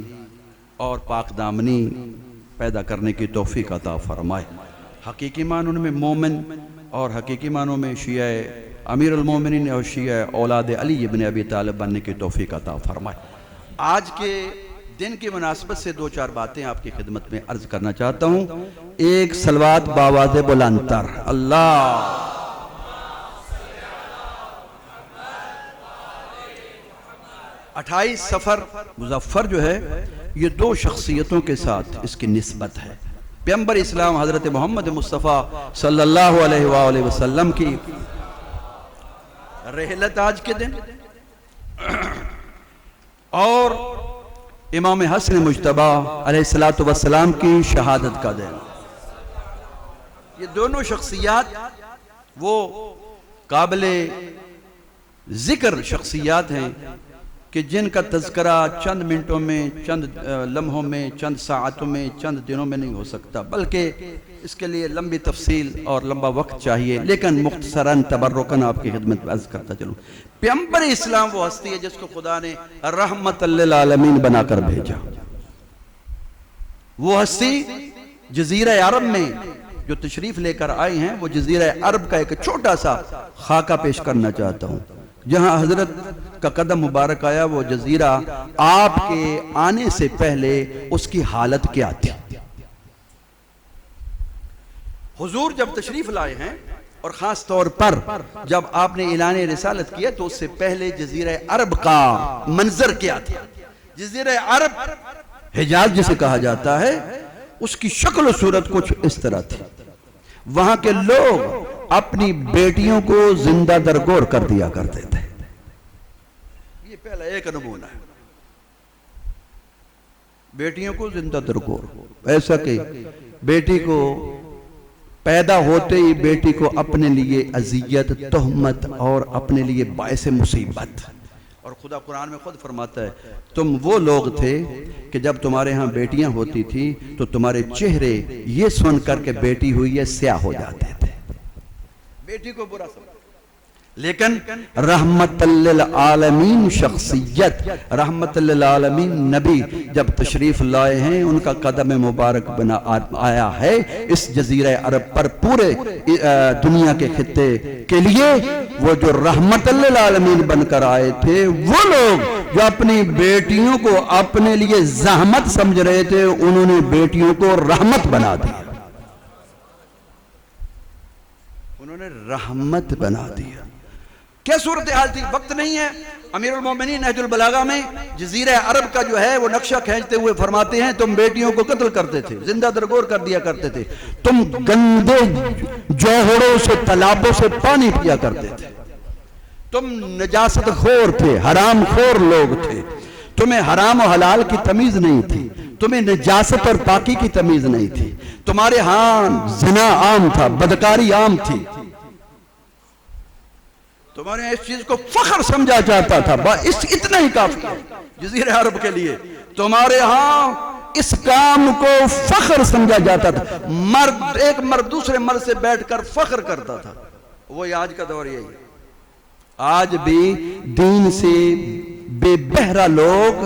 اور پاک دامنی پیدا کرنے کی توفیق عطا فرمائے. حقیقی معنوں میں مومن اور حقیقی معنوں میں شیعہ امیر المومنین اور شیعہ اولاد علی بن ابی طالب بننے کی توفیق عطا فرمائے. آج کے دن کی مناسبت سے دو چار باتیں آپ کی خدمت میں عرض کرنا چاہتا ہوں. ایک صلوات باواز بلند تر اللہ. 28 سفر مظفر جو ہے یہ دو شخصیتوں کے ساتھ اس کی نسبت ہے. پیغمبر اسلام حضرت محمد مصطفیٰ صلی اللہ علیہ وآلہ وسلم کی رحلت آج کے دن اور امام حسن مجتبی علیہ السلام کی شہادت کا دن. یہ دونوں شخصیات وہ قابل ذکر شخصیات ہیں کہ جن کا تذکرہ چند منٹوں میں، چند لمحوں میں، چند ساعتوں میں، چند دنوں میں نہیں ہو سکتا، بلکہ اس کے لیے لمبی تفصیل اور لمبا وقت چاہیے. لیکن مختصراً تبرکاً آپ کی خدمت میں عرض کرتا چلوں. پیغمبر اسلام وہ ہستی ہے جس کو خدا نے رحمت للعالمین بنا کر بھیجا. وہ ہستی جزیرہ عرب میں جو تشریف لے کر آئے ہیں، وہ جزیرہ عرب کا ایک چھوٹا سا خاکہ پیش کرنا چاہتا ہوں. جہاں حضرت کا قدم مبارک آیا وہ جزیرہ آپ کے آنے سے پہلے اس کی حالت کیا تھی. حضور جب تشریف لائے ہیں اور خاص طور پر جب آپ نے اعلان رسالت کیا تو اس سے پہلے جزیرہ عرب کا منظر کیا تھا. جزیرہ عرب حجاز جسے کہا جاتا ہے اس کی شکل و صورت کچھ اس طرح تھی. وہاں کے لوگ اپنی بیٹیوں کو زندہ درگور کر دیا کرتے تھے. یہ پہلا ایک نمونہ ہے. بیٹیوں کو زندہ درگور، ایسا کہ بیٹی کو پیدا ہوتے ہی بیٹی کو اپنے لیے اذیت، تہمت اور اپنے لیے باعث مصیبت. اور خدا قرآن میں خود فرماتا ہے تم وہ لوگ تھے کہ جب تمہارے ہاں بیٹیاں ہوتی تھی تو تمہارے چہرے یہ سن کر کے بیٹی ہوئی ہے سیاہ ہو جاتے تھے. بیٹی کو برا سمجھا. لیکن رحمت للعالمین شخصیت، رحمت للعالمین نبی جب تشریف لائے ہیں، ان کا قدم مبارک بنا آیا ہے اس جزیرہ عرب پر پورے دنیا کے خطے کے لیے. وہ جو رحمت للعالمین بن کر آئے تھے، وہ لوگ جو اپنی بیٹیوں کو اپنے لیے زحمت سمجھ رہے تھے، انہوں نے بیٹیوں کو رحمت بنا دیا. انہوں نے رحمت بنا دیا. کیا صورتحال تھی؟ وقت نہیں ہے. امیر المومنین نہج البلاغہ میں جزیرہ عرب کا جو ہے وہ نقشہ کھینچتے ہوئے فرماتے ہیں تم بیٹیوں کو قتل کرتے تھے، زندہ درگور کر دیا کرتے تھے، تم گندے جوہروں سے، تالابوں سے پانی پیا کرتے تھے، تم نجاست خور تھے، حرام خور لوگ تھے، تمہیں حرام و حلال کی تمیز نہیں تھی، تمہیں نجاست اور پاکی کی تمیز نہیں تھی، تمہارے ہاں زنا عام تھا، بدکاری عام تھی، تمہارے اس چیز کو فخر سمجھا جاتا تھا. اتنا ہی کافی ہے جزیرہ عرب کے لیے. تمہارے ہاں اس کام کو فخر سمجھا جاتا تھا. ایک مرد دوسرے مرد سے بیٹھ کر فخر کرتا تھا. وہی آج کا دور یہی ہے. آج بھی دین سے بے بہرہ لوگ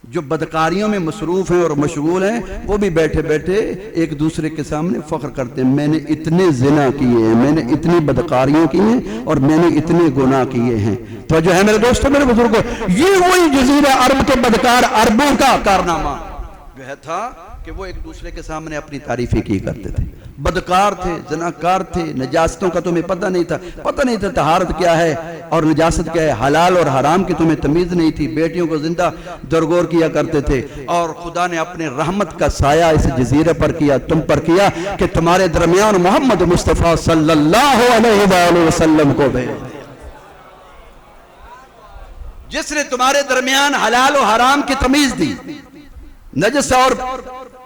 جو بدکاریوں میں مصروف ہیں اور مشغول ہیں، وہ بھی بیٹھے بیٹھے ایک دوسرے کے سامنے فخر کرتے ہیں، میں نے اتنے زنا کیے ہیں، میں نے اتنی بدکاریوں کی ہیں اور میں نے اتنے گناہ کیے ہیں. تو جو ہے میرے دوستوں، میرے بزرگوں، یہ وہی جزیرہ عرب کے بدکار عربوں کا کارنامہ. جو ہے تھا کہ وہ ایک دوسرے کے سامنے اپنی تعریفیں کی کرتے تھے. بدکار تھے, زناکار تھے, نجاستوں کا تمہیں پتہ نہیں تھا طہارت کیا ہے اور نجاست کیا ہے, حلال اور حرام کی تمہیں تمیز نہیں تھی. بیٹیوں کو زندہ درگور کیا کرتے تھے, اور خدا نے اپنے رحمت کا سایہ اس جزیرے پر کیا, تم پر کیا, کہ تمہارے درمیان محمد مصطفیٰ صلی اللہ علیہ وآلہ وسلم کو بھیج دیا, جس نے تمہارے درمیان حلال و حرام کی تمیز دی, نجس اور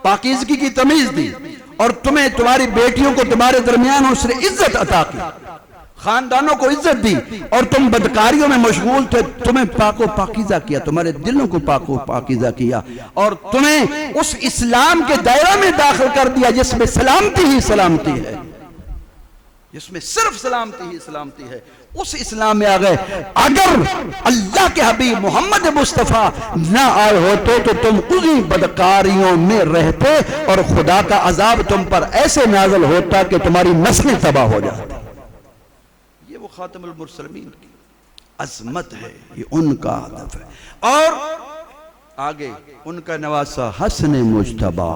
پاکیزگی کی تمیز دی, اور تمہیں تمہاری بیٹیوں کو تمہارے درمیان اس نے عزت عطا کی, خاندانوں کو عزت دی, اور تم بدکاریوں میں مشغول تھے. تمہیں پاک و پاکیزہ کیا, تمہارے دلوں کو پاک و پاکیزہ کیا, اور تمہیں اس اسلام کے دائرہ میں داخل کر دیا جس میں سلامتی ہی سلامتی ہے, جس میں صرف سلامتی ہی سلامتی ہے. اس اسلام میں آ گئے. اگر اللہ کے حبیب محمد مصطفیٰ نہ آئے ہوتے تو تم انہی بدکاریوں میں رہتے, اور خدا کا عذاب تم پر ایسے نازل ہوتا کہ تمہاری نسلیں تباہ ہو جاتی. یہ وہ خاتم المرسلین کی عظمت ہے, یہ ان کا ہدف ہے. اور آگے ان کا نواسا حسن مجتبی,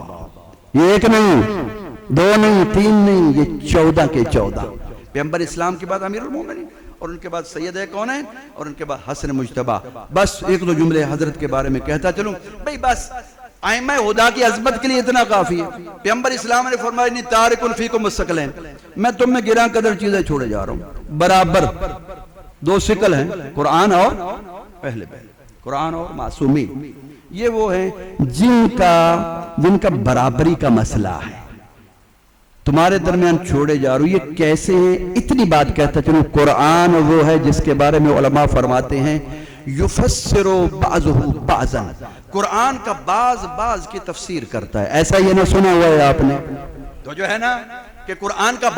یہ ایک نہیں, دو نہیں, تین نہیں, یہ 14 کے 14. پیغمبر اسلام کے بعد امیر المومنین, اور ان کے بعد سید کونین, اور ان کے بعد حسن مجتبی. بس ایک دو جملے حضرت کے بارے میں کہتا چلوں بھئی, بس ائمہ خدا کی عظمت کے لیے اتنا کافی ہے. پیغمبر اسلام نے فرمایا انی تارک فیکم الثقلین, میں تم میں گراں قدر چیزیں چھوڑے جا رہا ہوں. برابر 2 ثقل ہیں, قرآن اور اہل بیت, قرآن اور معصومین. یہ وہ ہیں جن کا برابری کا مسئلہ ہے, تمہارے درمیان چھوڑے جا رہے. یہ کیسے ہیں؟ اتنی بات کہتا چلو. قرآن وہ ہے جس کے بارے میں علماء فرماتے ہیں یفسر بعضہ بعضا, قرآن کا بعض کی تفسیر کرتا ہے. ایسا یہ نہ سنا ہوا ہے آپ نے تو, جو ہے نا کہ قرآن کا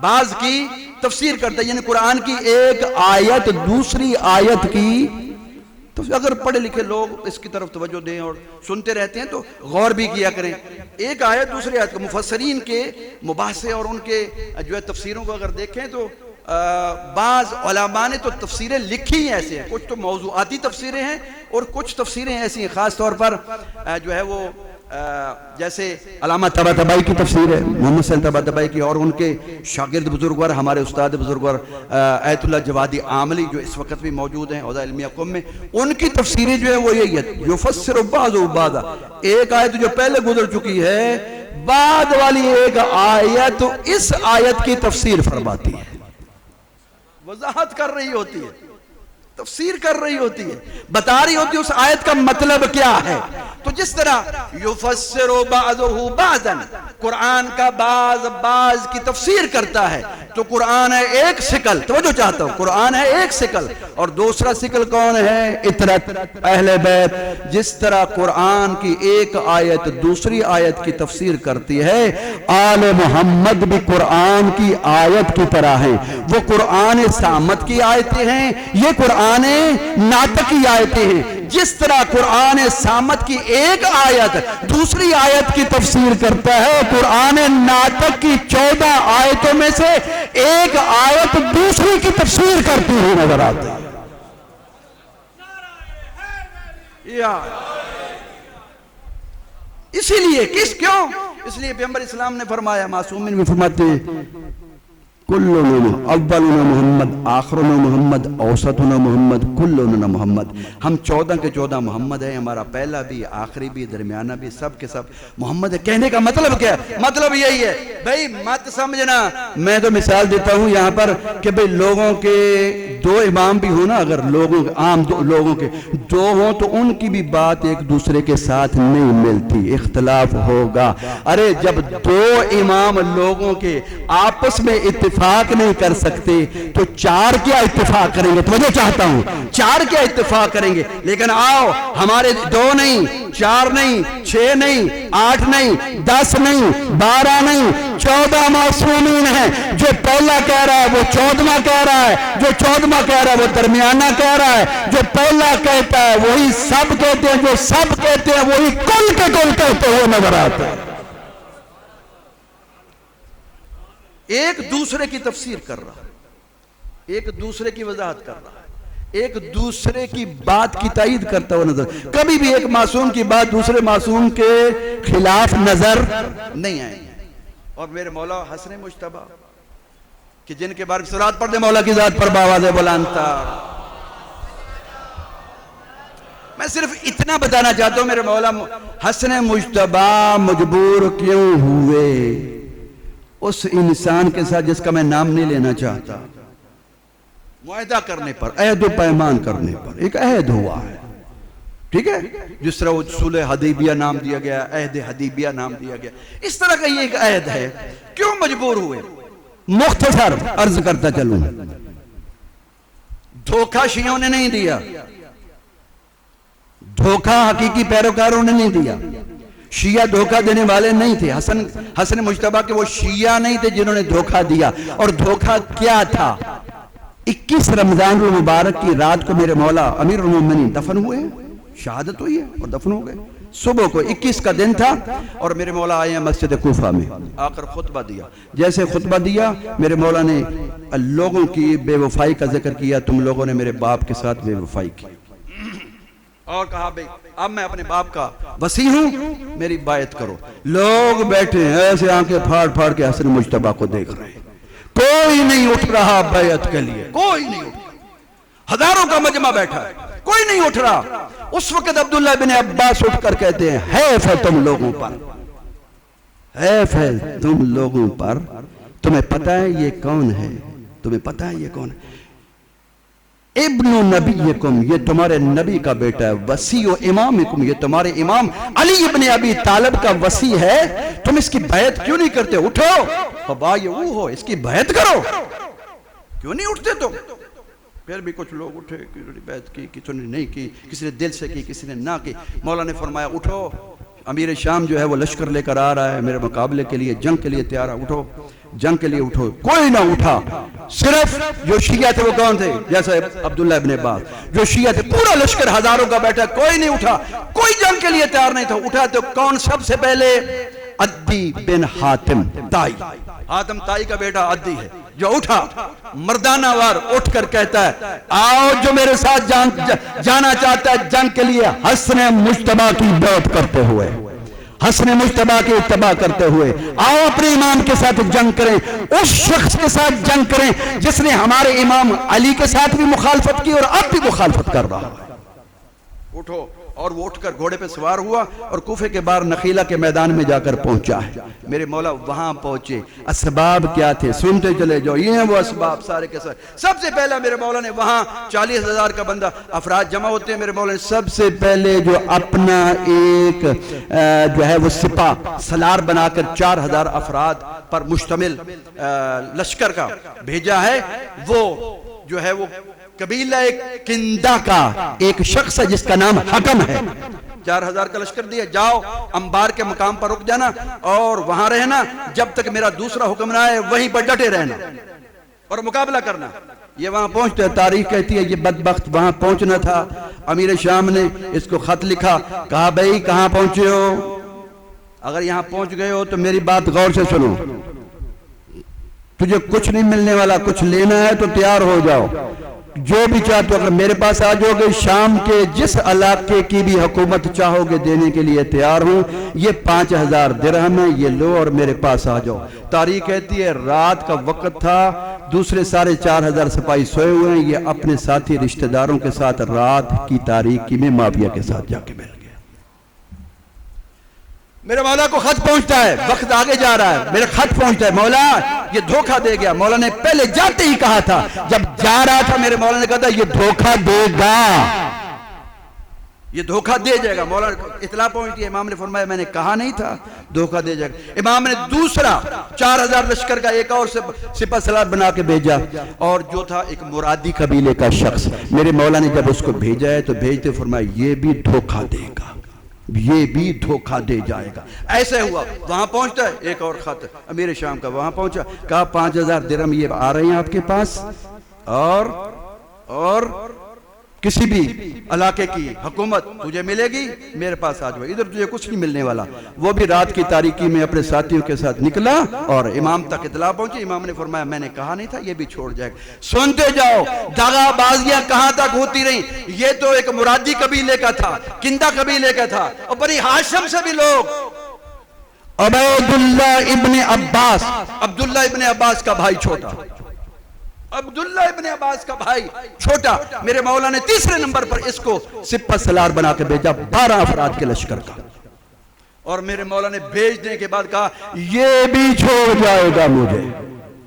بعض کی تفسیر کرتا ہے, یعنی قرآن کی ایک آیت دوسری آیت کی. تو اگر پڑھے لکھے لوگ اس کی طرف توجہ دیں اور سنتے رہتے ہیں تو غور بھی کیا کریں. ایک آیت دوسری آیت کا, مفسرین کے مباحثے اور ان کے جو ہے تفسیروں کو اگر دیکھیں تو بعض علماء نے تو تفسیریں لکھی ہیں ایسے ہیں. کچھ تو موضوعاتی تفسیریں ہیں اور کچھ تفسیریں ایسی ہیں, خاص طور پر جو ہے وہ جیسے علامہ طباطبائی کی تفسیر ہے, محمد صلی طباطبائی کی, اور ان کے شاگرد بزرگوار ہمارے استاد بزرگوار ایت اللہ جوادی عاملی جو اس وقت بھی موجود ہیں عہدہ علمیہ قم میں, ان کی تفسیریں جو ہیں وہ یہی ہے یفسر بعض بعضا. ایک آیت جو پہلے گزر چکی ہے, بعد والی ایک آیت اس آیت کی تفسیر فرماتی ہے, وضاحت کر رہی ہوتی ہے, تفسیر کر رہی ہوتی ہے, بتا رہی ہوتی ہے اس آیت کا مطلب کیا ہے. تو جس طرح یفسر بعضہ بعضا, قرآن کا بعض کی تفسیر کرتا ہے, تو قرآن ہے ایک ثقل, توجہ چاہتا ہوں, قرآن ہے ایک ثقل, اور دوسرا ثقل کون ہے؟ اطرت اہل بیت. جس طرح قرآن کی ایک آیت دوسری آیت کی تفسیر کرتی ہے, آل محمد بھی قرآن کی آیت کی طرح ہیں. وہ قرآن سامت کی آیتیں ہیں, یہ قرآن ناطق کی آیتیں ہیں. جس طرح قرآن سامت کی ایک آیت دوسری آیت کی تفسیر کرتا ہے, قرآن ناطق کی 14 آیتوں میں سے ایک آیت دوسری کی تفسیر کرتی ہوئی نظر آتی ہے. اسی لیے کیوں؟ اس لیے پیغمبر اسلام نے فرمایا, معصومین میں فرماتے ہیں کلنا اولنا محمد, آخرنا محمد, اوسطنا محمد, کلنا محمد. ہم 14 کے 14 محمد ہیں, ہمارا پہلا بھی, آخری بھی, درمیانہ بھی, سب کے سب محمد ہے. کہنے کا مطلب کیا ہے؟ مطلب یہی ہے بھئی مت سمجھنا. میں تو مثال دیتا ہوں یہاں پر کہ بھئی لوگوں کے 2 امام بھی ہوں نا, اگر لوگوں عام لوگوں کے 2 ہوں تو ان کی بھی بات ایک دوسرے کے ساتھ نہیں ملتی, اختلاف ہوگا. ارے جب 2 امام لوگوں کے آپس میں اتفاق نہیں کر سکتے تو 4 کیا اتفاق کریں گے؟ توجہ چاہتا ہوں, 4 کیا اتفاق کریں گے؟ لیکن آؤ, ہمارے 2 نہیں, 4 نہیں, 6 نہیں, 8 نہیں, 10 نہیں, 12 نہیں, 14 معصومین ہیں. جو پہلا کہہ رہا ہے وہ 14واں کہہ رہا ہے, جو 14واں کہہ رہا ہے وہ درمیانہ کہہ رہا ہے, جو پہلا کہتا ہے وہی سب کہتے ہیں, جو سب کہتے ہیں وہی کل کے کل کہتے ہوئے نظر آتے ہیں. ایک دوسرے کی تفسیر کر رہا ہے, ایک دوسرے کی وضاحت کر رہا ہے. ایک دوسرے کی بات کی تائید کرتا ہوا نظر، کبھی بھی ایک معصوم کی بات دوسرے معصوم کے خلاف نظر نہیں آئے. اور میرے مولا حسن مجتبیٰ کہ جن کے بارے میں صلوات پڑھ دے مولا کی ذات پر باواز بلند تر. میں صرف اتنا بتانا چاہتا ہوں میرے مولا حسن مجتبیٰ مجبور کیوں ہوئے اس انسان کے ساتھ جس کا میں نام نہیں لینا چاہتا، معاہدہ کرنے پر، عہد و پیمان کرنے پر. ایک عہد ہوا ہے، ٹھیک ہے، جس طرح صلح حدیبیہ نام دیا گیا، عہد حدیبیہ نام دیا گیا، اس طرح کا یہ ایک عہد ہے. کیوں مجبور ہوئے؟ مختصر عرض کرتا چلوں، دھوکہ شیعوں نے نہیں دیا، دھوکہ حقیقی پیروکاروں نے نہیں دیا. شیعہ دھوکہ دینے والے نہیں تھے. حسن مجتبیٰ کے وہ شیعہ نہیں تھے جنہوں نے دھوکہ دیا. اور دھوکہ کیا تھا؟ 21 رمضان المبارک کی رات کو میرے مولا امیر المومنین دفن ہوئے، شہادت ہوئی ہے اور دفن ہو گئے. صبح کو 21 کا دن تھا اور میرے مولا آئے ہیں مسجد کوفہ میں، آ کر خطبہ دیا. جیسے خطبہ دیا میرے مولا نے لوگوں کی بے وفائی کا ذکر کیا. تم لوگوں نے میرے باپ کے ساتھ بے وفائی کی، اور کہا بھئی اب میں اپنے باپ کا وصی ہوں، میری بیعت کرو. لوگ بیٹھے ہیں ایسے آنکھیں پھاڑ پھاڑ کے حسن مجتبیٰ کو دیکھ رہے ہیں. کوئی نہیں اٹھ رہا بیعت کے لیے، کوئی نہیں اٹھ رہا. ہزاروں کا مجمع بیٹھا ہے، کوئی نہیں اٹھ رہا. اس وقت عبداللہ بن عباس اٹھ کر کہتے ہیں حیف ہے تم لوگوں پر، حیف ہے تم لوگوں پر. تمہیں پتہ ہے یہ کون ہے؟ تمہیں پتہ ہے یہ کون ہے؟ ابن نبیکم، یہ تمہارے نبی کا بیٹا ہے. وصی و امامکم، یہ تمہارے امام علی ابن ابی طالب کا وصی ہے. تم اس کی بیعت کیوں نہیں کرتے؟ اٹھو فبایعوہ ہو، اس کی بیعت کرو. کیوں نہیں اٹھتے تم؟ پھر بھی کچھ لوگ اٹھے، کسی نے بیعت کی، کسی نے نہیں کی، کسی نے دل سے کی، کسی نے نہ کی. مولا نے فرمایا اٹھو، امیر شام جو ہے وہ لشکر لے کر آ رہا ہے میرے مقابلے کے لیے، جنگ کے لیے تیار ہے، اٹھو جنگ کے لیے اٹھو. کوئی نہ اٹھا. صرف جو شیعہ تھے وہ کون تھے؟ جیسا عبداللہ ابن عباس. جو شیعہ تھے پورا لشکر ہزاروں کا بیٹھا، کوئی نہیں اٹھا، کوئی جنگ کے لیے تیار نہیں تھا. اٹھا تو کون سب سے پہلے؟ عدی بن حاتم طائی. حاتم طائی کا بیٹا عدی ہے جو اٹھا، مردانہ وار اٹھ کر کہتا ہے آؤ جو میرے ساتھ جانا چاہتا ہے جنگ کے لیے، حسن مجتبیٰ کی بیعت کرتے ہوئے، حسن مجتبیٰ کی اتباع کرتے ہوئے آؤ اپنے امام کے ساتھ جنگ کریں. اس شخص کے ساتھ جنگ کریں جس نے ہمارے امام علی کے ساتھ بھی مخالفت کی اور اب بھی مخالفت کر رہا ہے. اٹھو. اور وہ اٹھ کر گھوڑے پہ سوار ہوا اور کوفے کے باہر نخیلہ کے میدان میں جا کر پہنچا ہے. میرے مولا وہاں پہنچے. اسباب کیا تھے سنتے چلے جاؤ، یہ ہیں وہ اسباب سارے کے سارے. سب سے پہلا میرے مولا نے وہاں 40,000 کا بندہ افراد جمع ہوتے ہیں. میرے مولا نے سب سے پہلے جو اپنا ایک جو ہے وہ سپاہ سالار بنا کر 4,000 افراد پر مشتمل لشکر کا بھیجا ہے. وہ جو ہے وہ قبیلہ کندہ کا ایک شخص ہے جس کا نام حکم ہے. 4,000 کا لشکر دیا، جاؤ انبار کے مقام پر رک جانا اور وہاں رہنا جب تک میرا دوسرا حکم نہ آئے، وہیں پر ڈٹے رہنا اور مقابلہ کرنا. یہ وہاں پہنچتے، تاریخ کہتی ہے یہ بدبخت وہاں پہنچنا تھا. امیر شام نے اس کو خط لکھا، کہا بھئی کہاں پہنچے ہو؟ اگر یہاں پہنچ گئے ہو تو میری بات غور سے سنو. تجھے کچھ نہیں ملنے والا، کچھ لینا ہے تو تیار ہو جاؤ. جو بھی چاہتے ہو اگر میرے پاس آ جاؤ گے، شام کے جس علاقے کی بھی حکومت چاہو گے دینے کے لیے تیار ہوں. یہ 5,000 درہم ہے، یہ لو اور میرے پاس آ جاؤ. تاریخ کہتی ہے رات کا وقت تھا، دوسرے 4,500 سپاہی سوئے ہوئے ہیں. یہ اپنے ساتھی رشتہ داروں کے ساتھ رات کی تاریکی میں معاویہ کے ساتھ جا کے مل گیا. میرے مولا کو خط پہنچتا ہے، وقت آگے جا رہا ہے، میرے خط پہنچتا ہے مولا یہ دھوکہ دے گیا. مولا نے پہلے جاتے ہی کہا تھا، جب جا رہا تھا میرے مولا نے کہا تھا یہ دھوکہ دے گا، یہ دھوکہ دے جائے گا. مولا اطلاع پہنچتی ہے، امام نے فرمایا میں نے کہا نہیں تھا دھوکہ دے جائے گا. امام نے دوسرا 4,000 لشکر کا ایک اور سپہ سالار بنا کے بھیجا، اور جو تھا ایک مرادی قبیلے کا شخص. میرے مولا نے جب اس کو بھیجا ہے تو بھیجتے فرمایا یہ بھی دھوکہ دے گا، یہ بھی دھوکہ دے جائے گا. ایسے ہوا. وہاں پہنچتا ہے ایک اور خط امیر شام کا، وہاں پہنچا، کہا 5,000 درہم یہ آ رہے ہیں آپ کے پاس، اور کسی بھی علاقے کی حکومت تجھے ملے گی، میرے پاس آ جاؤ، ادھر تجھے کچھ نہیں ملنے والا۔ وہ بھی رات کی تاریکی میں اپنے ساتھیوں کے ساتھ نکلا اور امام تک اطلاع پہنچی۔ امام نے فرمایا میں نے کہا نہیں تھا یہ بھی چھوڑ جائے گا۔ سنتے جاؤ دغا بازیاں کہاں تک ہوتی رہیں۔ یہ تو ایک مرادی قبیلے کا تھا، کندہ قبیلے کا تھا، اور بنی ہاشم سے بھی لوگ۔ عبیداللہ ابن عباس، عبداللہ ابن عباس کا بھائی چھوٹا، عبداللہ ابن عباس کا بھائی چھوٹا، میرے مولا نے تیسرے نمبر پر اس کو سپہ سالار بنا کے بھیجا 12 افراد کے لشکر کا، اور میرے مولا نے بھیجنے کے بعد کہا یہ بھی چھوڑ جائے گا مجھے،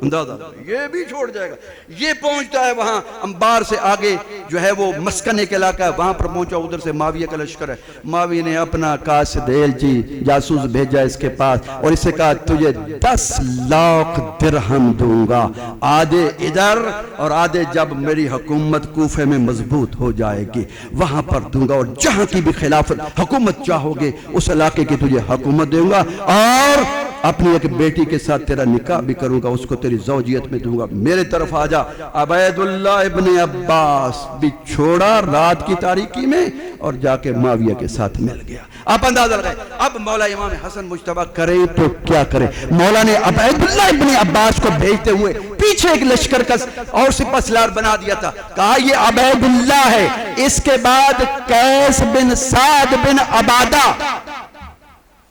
اندازہ یہ بھی چھوڑ جائے گا۔ یہ پہنچتا ہے وہاں انبار سے آگے جو ہے وہ مسکن ایک علاقہ ہے، وہاں پر پہنچا، ادھر سے معاویہ کا لشکر ہے۔ معاویہ نے اپنا قاصد ایلچی جاسوس بھیجا اس کے پاس اور اسے کہا تجھے 10 لاکھ درہم دوں گا، آدھے ادھر اور آدھے جب میری حکومت کوفے میں مضبوط ہو جائے گی وہاں پر دوں گا، اور جہاں کی بھی خلافت حکومت چاہو گے اس علاقے کی تجھے حکومت دوں گا، اور اپنی ایک بیٹی کے ساتھ تیرا نکاح بھی کروں گا، اس کو تیری زوجیت میں دوں گا، میرے طرف آ جا۔ عبیداللہ ابن عباس بھی چھوڑا رات کی تاریکی میں اور جا کے معاویہ کے ساتھ مل گیا۔ آپ اندازہ لگائیں اب مولا امام حسن مجتبیٰ کریں تو کیا کریں۔ مولا نے عبیداللہ ابن عباس کو بھیجتے ہوئے پیچھے ایک لشکر کا اور سپہ سالار بنا دیا تھا، کہا یہ عبیداللہ ہے، اس کے بعد قیس بن سعد بن عبادہ،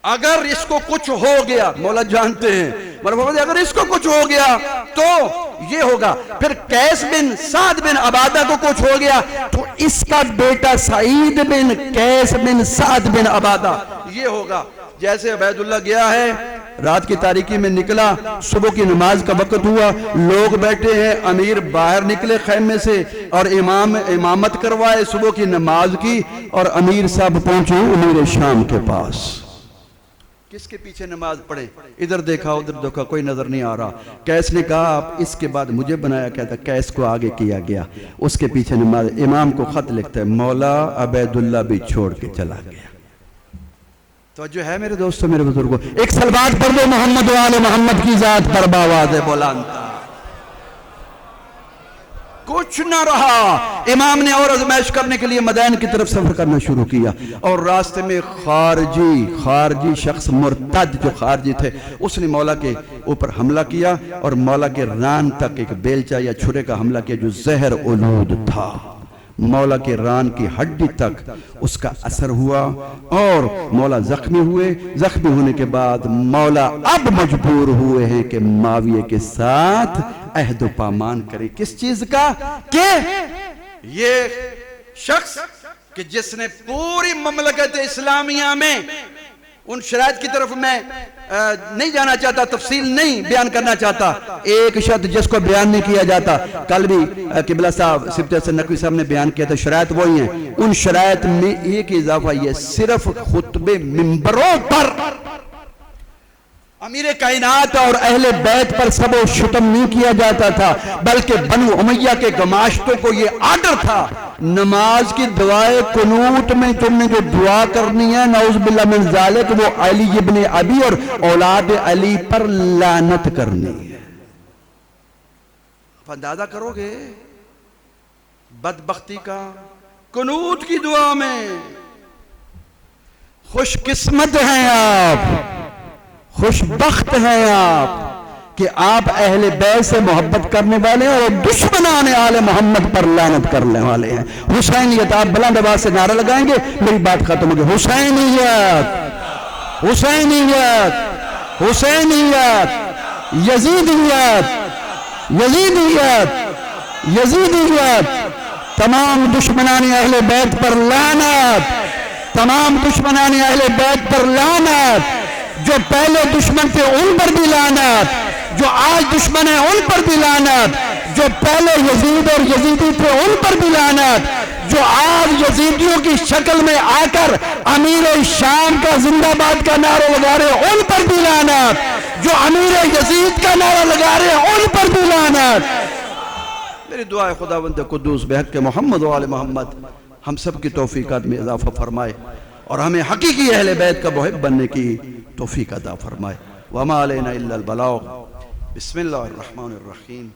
اگر اس کو کچھ ہو گیا، مولا جانتے ہیں، اگر اس کو کچھ ہو گیا تو یہ ہوگا، پھر قیس بن سعد بن عبادہ کو کچھ ہو گیا تو اس کا بیٹا سعید بن قیس بن سعد بن عبادہ یہ ہوگا۔ جیسے عبیداللہ گیا ہے، رات کی تاریکی میں نکلا، صبح کی نماز کا وقت ہوا، لوگ بیٹھے ہیں، امیر باہر نکلے خیمے سے اور امامت کروائے صبح کی نماز کی، اور امیر صاحب پہنچے امیر شام کے پاس، کس کے پیچھے نماز پڑھے، ادھر دیکھا ادھر دیکھا کوئی نظر نہیں آ رہا۔ قیس نے کہا آپ اس کے بعد مجھے بنایا کیا تھا، قیس کو آگے کیا گیا، اس کے پیچھے نماز، امام کو خط لکھتا ہے مولا عبیداللہ بھی چھوڑ کے چلا گیا۔ توجہ ہے میرے دوستو میرے بزرگوں، ایک صلوات پڑھ دو محمد و آل محمد کی ذات پر باواز بلند۔ کچھ نہ رہا، امام نے اور ازمائش کرنے کے لیے مدائن کی طرف سفر کرنا شروع کیا، اور راستے میں خارجی شخص مرتد جو خارجی تھے اس نے مولا کے اوپر حملہ کیا، اور مولا کے ران تک ایک بیلچہ یا چھرے کا حملہ کیا جو زہر اولود تھا، مولا کے ران کی ہڈی تک اس کا اثر ہوا اور مولا زخمی ہوئے۔ زخمی ہونے کے بعد مولا اب مجبور ہوئے ہیں کہ معاویہ کے ساتھ عہد و پیمان کرے، کس چیز کا؟ کہ یہ شخص کہ جس نے پوری مملکت اسلامیہ میں، ان شرائط کی طرف میں نہیں جانا چاہتا، تفصیل نہیں بیان کرنا چاہتا، ایک شرط جس کو بیان نہیں کیا جاتا، کل بھی قبلہ صاحب سبت حسن نقوی صاحب نے بیان کیا تھا، شرائط وہی ہیں، ان شرائط میں ایک اضافہ یہ صرف خطبے منبروں پر امیر کائنات اور اہل بیت پر سب و شتم نہیں کیا جاتا تھا، بلکہ بنو امیہ کے گماشتوں کو یہ آرڈر تھا نماز کی دعائے قنوت میں تم نے جو دعا کرنی ہے نعوذ باللہ من ذالک وہ علی ابن ابی اور اولاد علی پر لعنت کرنی ہے۔ آپ اندازہ کرو گے بدبختی کا، قنوت کی دعا میں خوش قسمت ہیں آپ، خوش بخت ہیں آپ کہ آپ اہل بیت سے محبت کرنے والے ہیں اور دشمنان آل محمد پر لعنت کرنے والے ہیں۔ حسینیت، آپ بلند آواز سے نعرہ لگائیں گے میری بات ختم ہوگی، حسینیت، حسینیت، حسینیت، یزیدیت، یزیدیت، یزیدیت، تمام دشمنان اہل بیت پر لعنت، تمام دشمنان اہل بیت پر لعنت، جو پہلے دشمن تھے ان پر بھی لعنت، جو آج دشمن ہیں ان پر بھی لعنت، جو پہلے یزید اور یزیدی تھے ان پر بھی لعنت، جو آج یزیدیوں کی شکل میں آ کر امیر شام کا زندہ باد کا نعرہ لگا رہے ان پر بھی لعنت، جو امیر یزید کا نعرہ لگا رہے ان پر بھی لعنت۔ میری دعا ہے خداوند قدوس بحق محمد و آل محمد ہم سب کی توفیقات میں اضافہ فرمائے اور ہمیں حقیقی اہل بیت کا محب بننے کی توفیق عطا فرمائے۔ وما علینا الا البلاغ۔ بسم اللہ الرحمن الرحیم۔